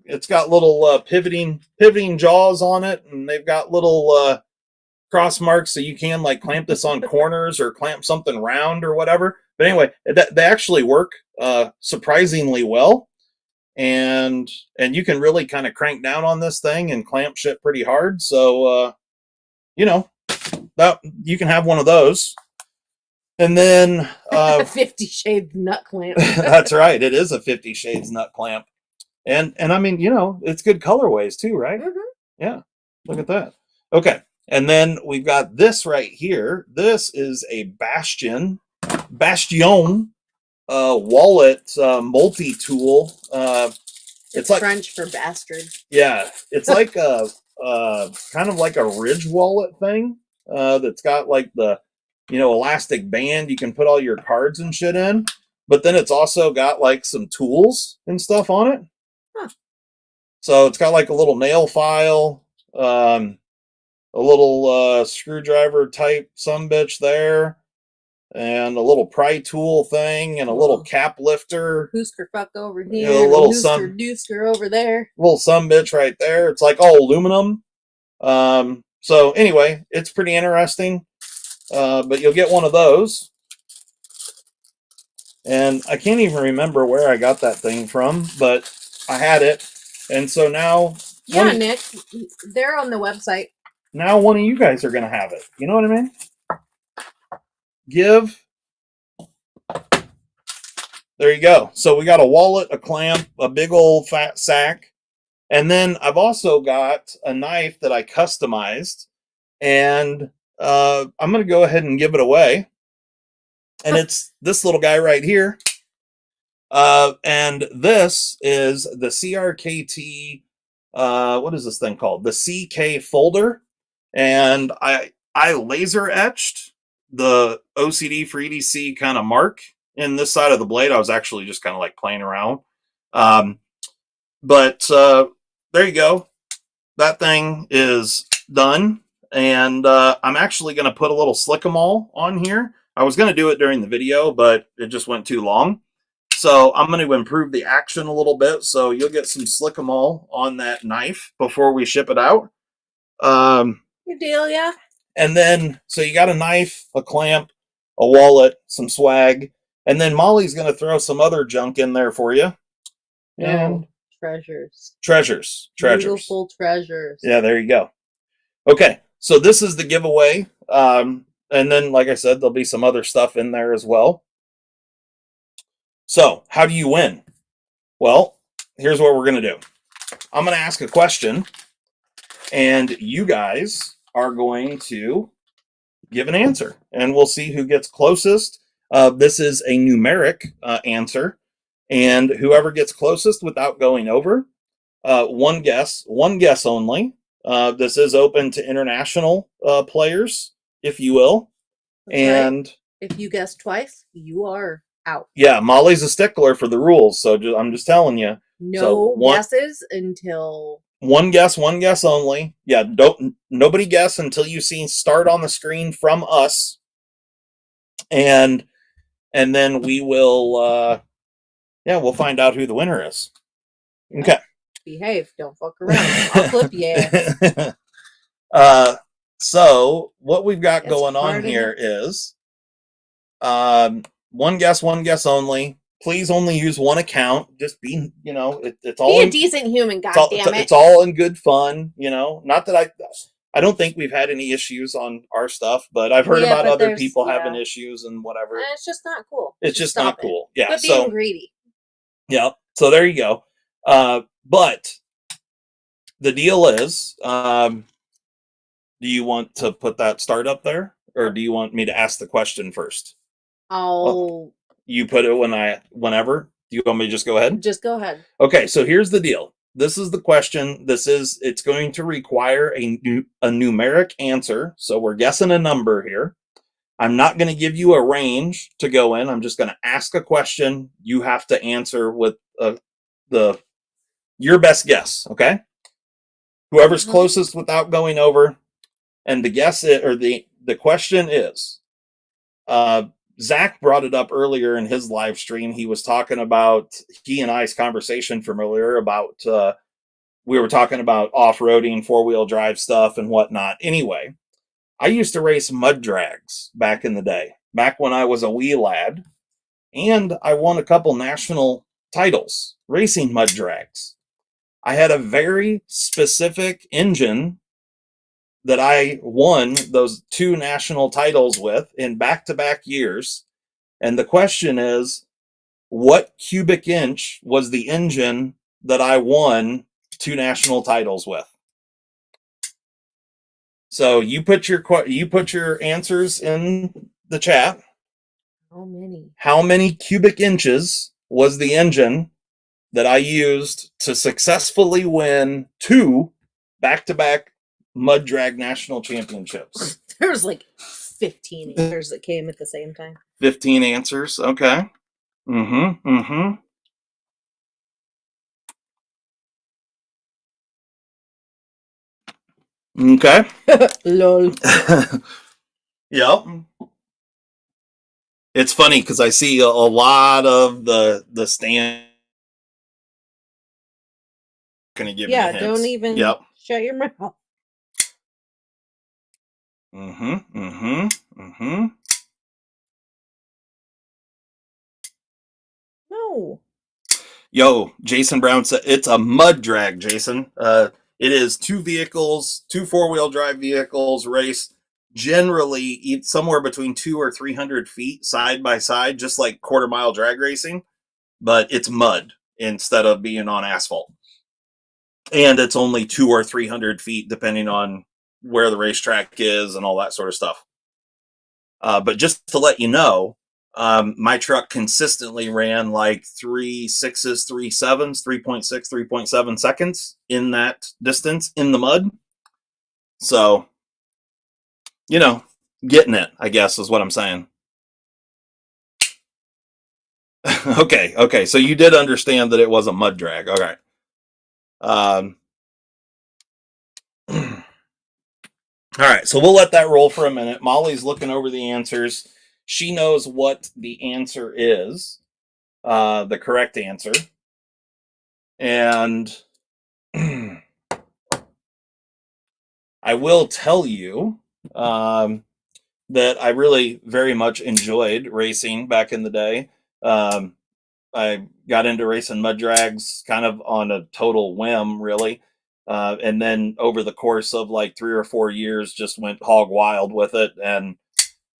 it's got little pivoting jaws on it, and they've got little cross marks, so you can like clamp this on corners or clamp something round or whatever. But anyway, they actually work surprisingly well, and you can really kind of crank down on this thing and clamp shit pretty hard. So you know, that you can have one of those. And then 50 Shades nut clamp. That's right. It is a 50 Shades nut clamp. And I mean, you know, it's good colorways too, right? Mm-hmm. Yeah. Look at that. Okay. And then we've got this right here. This is a Bastion wallet multi-tool. It's like French for bastard. Yeah. It's like a kind of like a Ridge wallet thing that's got like the, you know, elastic band you can put all your cards and shit in, but then it's also got like some tools and stuff on it. Huh. So it's got like a little nail file, a little screwdriver type sumbitch there, and a little pry tool thing, and a little cap lifter. Hoosker fuck over here, a little doosker over there. Little sumbitch right there. It's like all aluminum. So anyway, it's pretty interesting. But you'll get one of those. And I can't even remember where I got that thing from, but I had it. And so now... Yeah, Nick, they're on the website. now one of you guys are going to have it. You know what I mean? Give. There you go. So we got a wallet, a clamp, a big old fat sack. And then I've also got a knife that I customized. And I'm going to go ahead and give it away. And it's this little guy right here. And this is the CRKT. What is this thing called? The CK folder. And I laser etched the OCD for EDC kind of mark in this side of the blade. I was actually just kind of like playing around. But there you go. That thing is done. And I'm actually going to put a little slick-em-all on here. I was going to do it during the video, but it just went too long. So I'm going to improve the action a little bit. So you'll get some slick-em-all on that knife before we ship it out. Good deal, yeah. And then, so you got a knife, a clamp, a wallet, some swag. And then Molly's going to throw some other junk in there for you. And treasures. Treasures. Beautiful treasures. Yeah, there you go. Okay, so this is the giveaway. And then, like I said, there'll be some other stuff in there as well. So, how do you win? Well, here's what we're going to do. I'm going to ask a question, and you guys are going to give an answer, and we'll see who gets closest. This is a numeric answer, and whoever gets closest without going over, one guess only. This is open to international players, if you will. That's and right. If you guess twice, you are out. Yeah, Molly's a stickler for the rules, so I'm just telling you. No guesses until one guess only. Yeah, nobody guess until you see start on the screen from us, and then we will we'll find out who the winner is. Okay. Behave, don't fuck around. I'll clip you. So what we've got going on here is one guess only. Please only use one account. Just be, it's all be a decent human. Goddamn it! It's all in good fun. Not that I don't think we've had any issues on our stuff, but I've heard about other people having issues and whatever. And it's just not cool. It's just not cool. Yeah. But being greedy. Yeah. So there you go. But the deal is, do you want to put that start up there, or do you want me to ask the question first? You put it whenever. Do you want me to just go ahead? Just go ahead. Okay, so here's the deal. This is the question. It's going to require a numeric answer. So we're guessing a number here. I'm not going to give you a range to go in. I'm just going to ask a question. You have to answer with your best guess. Okay. Whoever's closest without going over, and the question is, Zach brought it up earlier in his live stream. He was talking about he and I's conversation from earlier about we were talking about off-roading, four-wheel drive stuff and whatnot. Anyway, I used to race mud drags back in the day, back when I was a wee lad, and I won a couple national titles racing mud drags. I had a very specific engine that I won those 2 national titles with in back-to-back years. And the question is, what cubic inch was the engine that I won 2 national titles with? So you put your answers in the chat. How many cubic inches was the engine that I used to successfully win 2 back-to-back mud drag national championships? There was like 15 answers that came at the same time. 15 answers. Okay. Okay. Lol. Yep. It's funny because I see a lot of the stand. Gonna give you hints. Don't even shut your mouth. No. Yo, Jason Brown said it's a mud drag, Jason. It is two vehicles, two four-wheel drive vehicles race generally somewhere between 200 or 300 feet side by side, just like quarter-mile drag racing, but it's mud instead of being on asphalt. And it's only 200 or 300 feet depending on where the racetrack is and all that sort of stuff. But just to let you know, my truck consistently ran like 3.6s, 3.7s, 3.6, 3.7 seconds in that distance in the mud. So, getting it, I guess, is what I'm saying. Okay. So you did understand that it was a mud drag. All right. All right, so we'll let that roll for a minute. Molly's looking over the answers. She knows what the answer is, the correct answer. And I will tell you that I really very much enjoyed racing back in the day. I got into racing mud drags kind of on a total whim, really. And then over the course of like 3 or 4 years, just went hog wild with it. And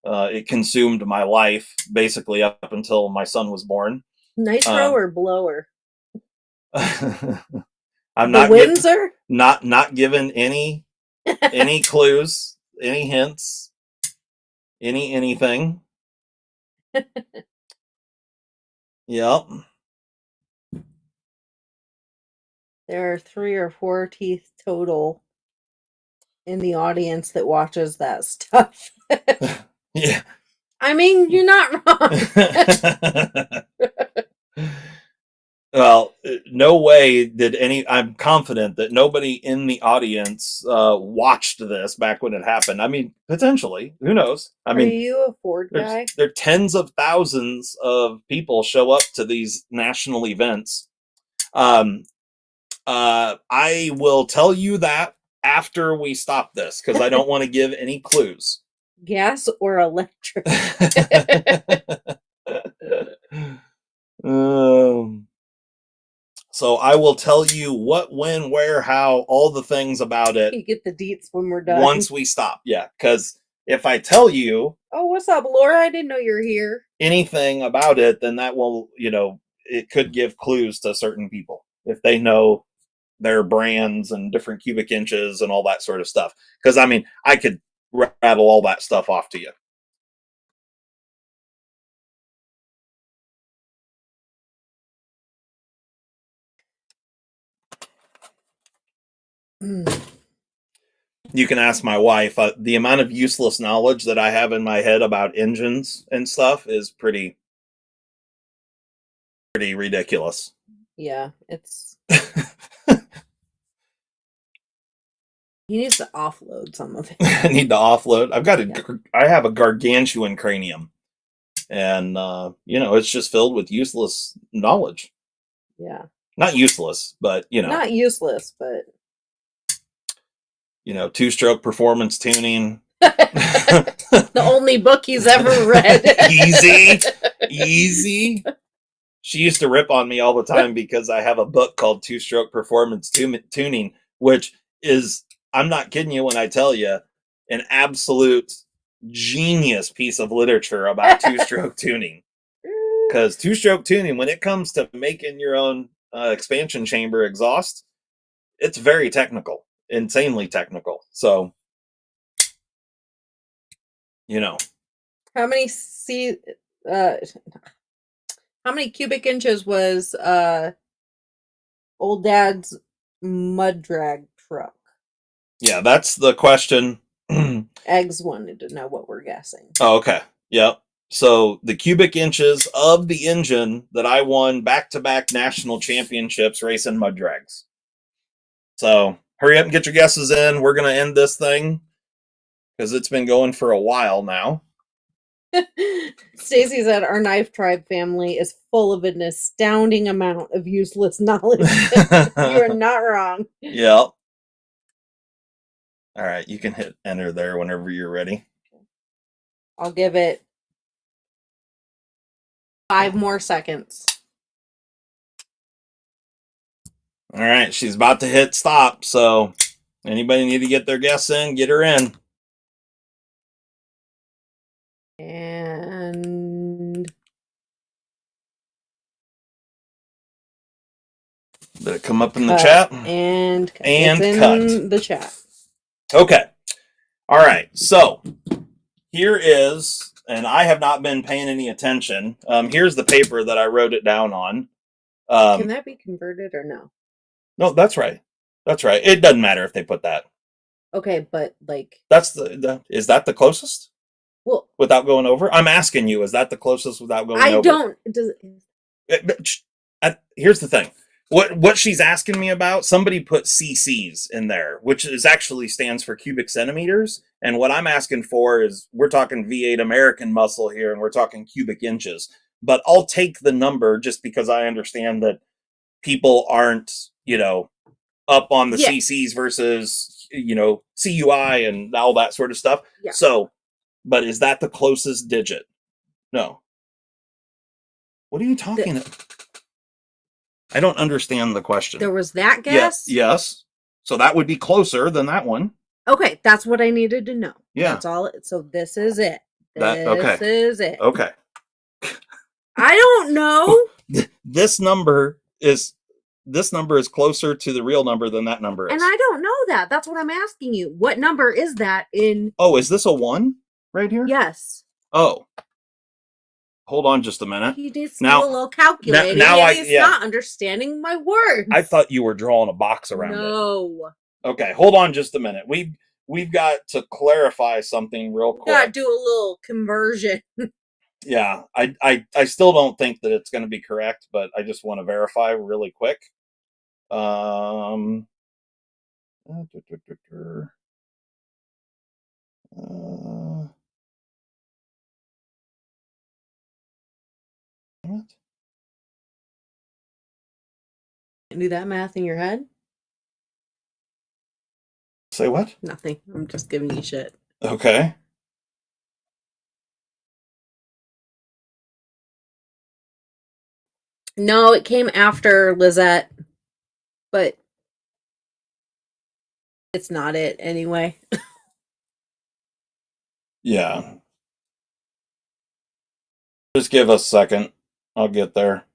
it consumed my life basically up until my son was born. Nitro or blower? I'm the Windsor? Not given any clues, any hints, anything. Yep. There are 3 or 4 teeth total in the audience that watches that stuff. Yeah. I mean, you're not wrong. Well, no way did I'm confident that nobody in the audience watched this back when it happened. I mean, potentially, who knows? I mean, are you a Ford guy? There are tens of thousands of people show up to these national events. I will tell you that after we stop this, because I don't want to give any clues. Gas or electric? So I will tell you what, when, where, how, all the things about it. You get the deets when we're done. Once we stop, yeah. Because if I tell you, oh, what's up, Laura? I didn't know you were here. Anything about it, then that will, it could give clues to certain people if they know their brands and different cubic inches and all that sort of stuff. Because I mean, I could rattle all that stuff off to you. You can ask my wife. The amount of useless knowledge that I have in my head about engines and stuff is pretty ridiculous. Yeah, it's. He needs to offload some of it. I need to offload. I have a gargantuan cranium, and it's just filled with useless knowledge. Yeah. Not useless, but Not useless, but 2-stroke performance tuning. The only book he's ever read. Easy. She used to rip on me all the time because I have a book called 2-stroke performance tuning, which is, I'm not kidding you when I tell you, an absolute genius piece of literature about 2-stroke tuning. Because 2-stroke tuning, when it comes to making your own expansion chamber exhaust, it's very technical, insanely technical. So, How many how many cubic inches was old dad's mud drag truck? Yeah, that's the question. Eggs wanted to know what we're guessing. Oh, okay. Yep. So the cubic inches of the engine that I won back-to-back national championships racing mud drags. So hurry up and get your guesses in. We're going to end this thing because it's been going for a while now. Stacy said our Knife Tribe family is full of an astounding amount of useless knowledge. You're not wrong. Yep. All right, you can hit enter there whenever you're ready. I'll give it 5 more seconds. All right, she's about to hit stop. So anybody need to get their guess in, get her in. And did it come up in the chat? And it's in the chat. Okay. All right. So here is, and I have not been paying any attention. Here's the paper that I wrote it down on. Can that be converted or no? No, that's right. That's right. It doesn't matter if they put that. Okay, but like that's is that the closest? Well, without going over? I'm asking you, is that the closest without going over? I don't. Here's the thing. What she's asking me about, somebody put cc's in there, which is actually stands for cubic centimeters. And what I'm asking for is, we're talking V8 American muscle here, and we're talking cubic inches. But I'll take the number just because I understand that people aren't, up on the cc's versus, CUI and all that sort of stuff. Yeah. So, but is that the closest digit? No. What are you talking about? I don't understand the question. There was that guess? Yes. So that would be closer than that one. Okay, that's what I needed to know. Yeah. That's all. So this is it. This is it. Okay. I don't know. This number is closer to the real number than that number is. And I don't know that. That's what I'm asking you. What number is that in? Oh, is this a 1 right here? Yes. Oh. Hold on just a minute. He needs to do a little calculating. He's not understanding my words. I thought you were drawing a box around it. No. Okay, hold on just a minute. We've got to clarify something real quick. Got to do a little conversion. Yeah, I still don't think that it's going to be correct, but I just want to verify really quick. What? Do that math in your head? Say what? Nothing. I'm just giving you shit. Okay. No, it came after Lizette, but it's not it anyway. Yeah. Just give us a second. I'll get there.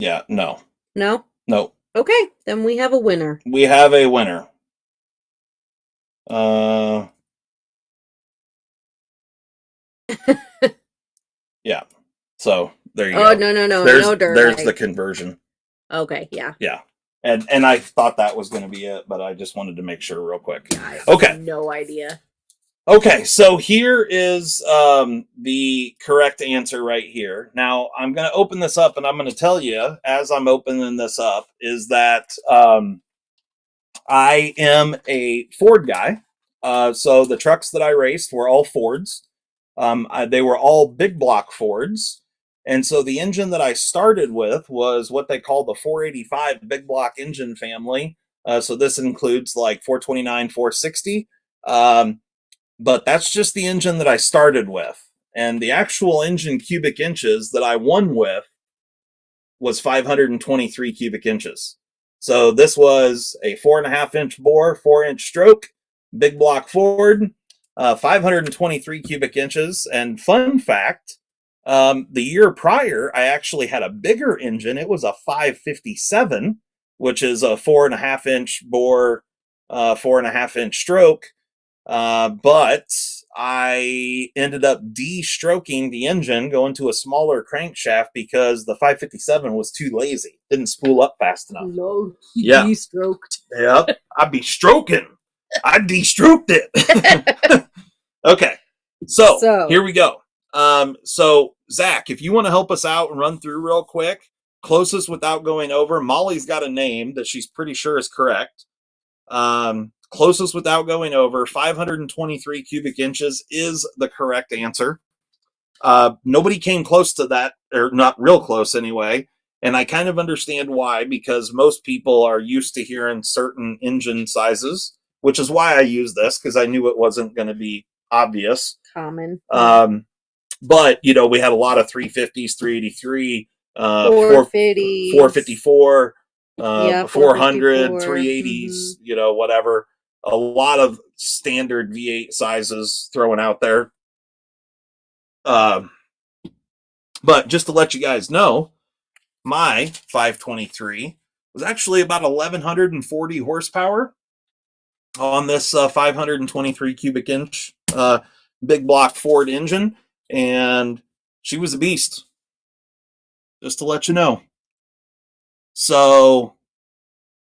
Yeah, no. No? No. Okay, then we have a winner. We have a winner. Yeah. So there you go. Oh, no. There's the conversion. Okay, yeah. Yeah. And I thought that was going to be it, but I just wanted to make sure real quick. Yeah, okay. No idea. Okay, so here is the correct answer right here. Now, I'm going to open this up, and I'm going to tell you, as I'm opening this up, is that I am a Ford guy. So the trucks that I raced were all Fords. They were all big block Fords. And so the engine that I started with was what they call the 485 big block engine family. So this includes like 429, 460. But that's just the engine that I started with. And the actual engine cubic inches that I won with was 523 cubic inches. So this was a 4.5-inch bore, 4-inch stroke, big block Ford, 523 cubic inches. And fun fact, the year prior, I actually had a bigger engine. It was a 557, which is a 4.5-inch bore, 4.5-inch stroke. But I ended up de-stroking the engine, going to a smaller crankshaft because the 557 was too lazy. Didn't spool up fast enough. No, de-stroked. Yep, I'd be stroking. I de-stroked it. Okay, so here we go. So Zach, if you want to help us out and run through real quick, closest without going over. Molly's got a name that she's pretty sure is correct. Closest without going over, 523 cubic inches is the correct answer. Nobody came close to that, or not real close anyway. And I kind of understand why, because most people are used to hearing certain engine sizes, which is why I use this, because I knew it wasn't going to be obvious. common. But we had a lot of 350s, 383, 450s, 454, 400, 454. 380s, whatever. A lot of standard V8 sizes thrown out there. But just to let you guys know, my 523 was actually about 1,140 horsepower on this 523 cubic inch big block Ford engine, and she was a beast, just to let you know. So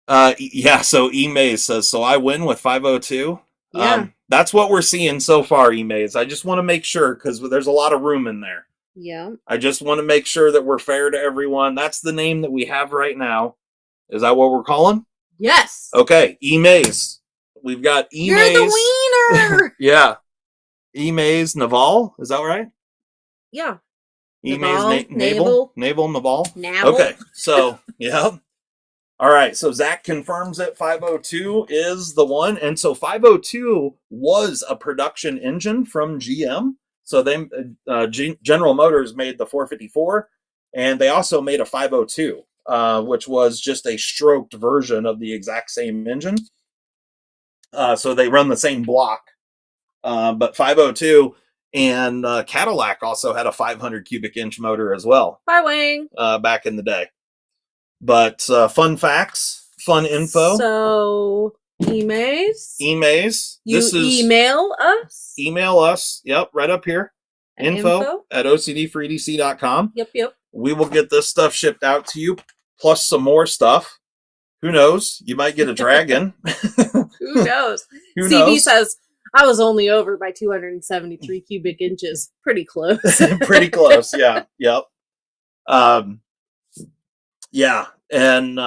so E-Maze says, so I win with 502. Yeah. That's what we're seeing so far, E-Maze. I just want to make sure, because there's a lot of room in there. Yeah. I just want to make sure that we're fair to everyone. That's the name that we have right now. Is that what we're calling? Yes. Okay, E-Maze. We've got E-Maze. You're the wiener. Yeah. E-Maze Naval. Is that right? Yeah. E-Maze Naval. Naval. Okay, so, yeah. All right, so Zach confirms it. 502 is the one. And so 502 was a production engine from GM. So they General Motors made the 454, and they also made a 502, which was just a stroked version of the exact same engine. So they run the same block. But 502 and Cadillac also had a 500 cubic inch motor as well. Bye, Wang. Back in the day. But fun facts, fun info. So, E-Maze. This is email us? Email us. Yep, right up here. Info at ocd4edc.com. Yep. We will get this stuff shipped out to you, plus some more stuff. Who knows? You might get a dragon. Who knows? Who CB knows? says, I was only over by 273 cubic inches. Pretty close. Pretty close, yeah. Yep. Yeah, and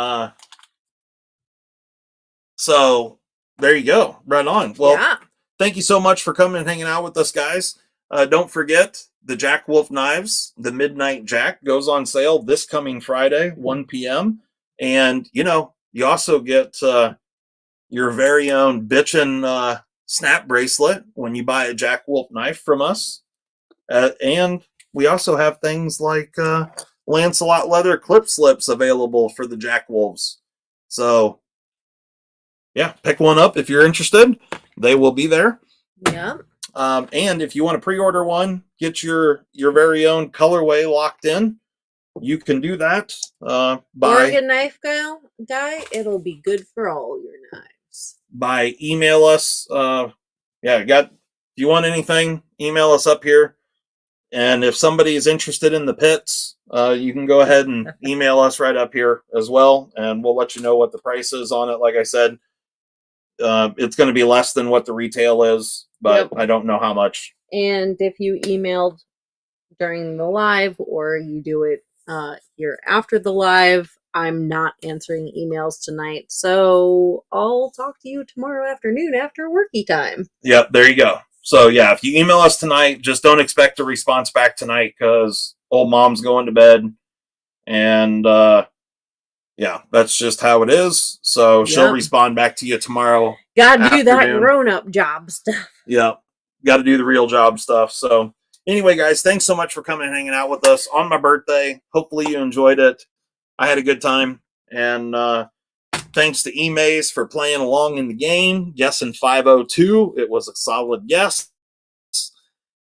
so there you go. Right on. Well, Thank you so much for coming and hanging out with us, guys. Don't forget, the Jack Wolf knives, the Midnight Jack, goes on sale this coming Friday, 1 p.m. And, you also get your very own bitchin' snap bracelet when you buy a Jack Wolf knife from us. And we also have things like Lancelot leather clip slips available for the Jack Wolves. So, yeah, pick one up if you're interested. They will be there. Yeah. And if you want to pre-order one, get your very own colorway locked in, you can do that. By Oregon knife guy, it'll be good for all your knives. By email us. If you want anything, email us up here. And if somebody is interested in the pits, you can go ahead and email us right up here as well, and we'll let you know what the price is on it. Like I said, it's going to be less than what the retail is, but I don't know how much. And if you emailed during the live, or you do it here after the live, I'm not answering emails tonight, so I'll talk to you tomorrow afternoon after worky time. Yep, there you go. So, yeah, if you email us tonight, just don't expect a response back tonight, because old mom's going to bed. And, that's just how it is. So she'll respond back to you tomorrow. Gotta do that grown-up job stuff. Yeah, gotta do the real job stuff. So, anyway, guys, thanks so much for coming and hanging out with us on my birthday. Hopefully you enjoyed it. I had a good time. And, thanks to E-Maze for playing along in the game, guessing 502. It was a solid guess.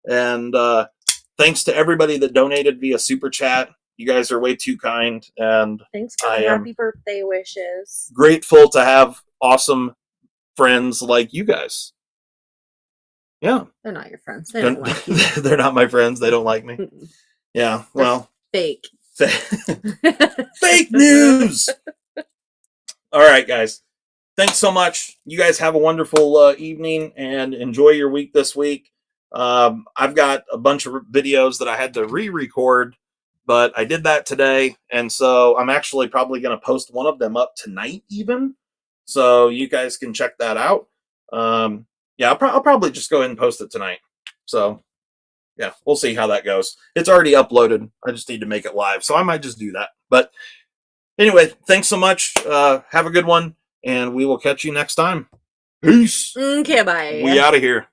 And thanks to everybody that donated via Super Chat. You guys are way too kind. And thanks for happy birthday wishes. Grateful to have awesome friends like you guys. Yeah. They're not your friends. They don't like you. They're not my friends. They don't like me. Yeah, well. Fake. Fake news! All right, guys. Thanks so much. You guys have a wonderful evening and enjoy your week this week. I've got a bunch of videos that I had to re-record, but I did that today, and so I'm actually probably going to post one of them up tonight even, so you guys can check that out. I'll probably just go ahead and post it tonight. So, yeah, we'll see how that goes. It's already uploaded. I just need to make it live, so I might just do that. But anyway, thanks so much. Have a good one, and we will catch you next time. Peace. Okay, bye. We out of here.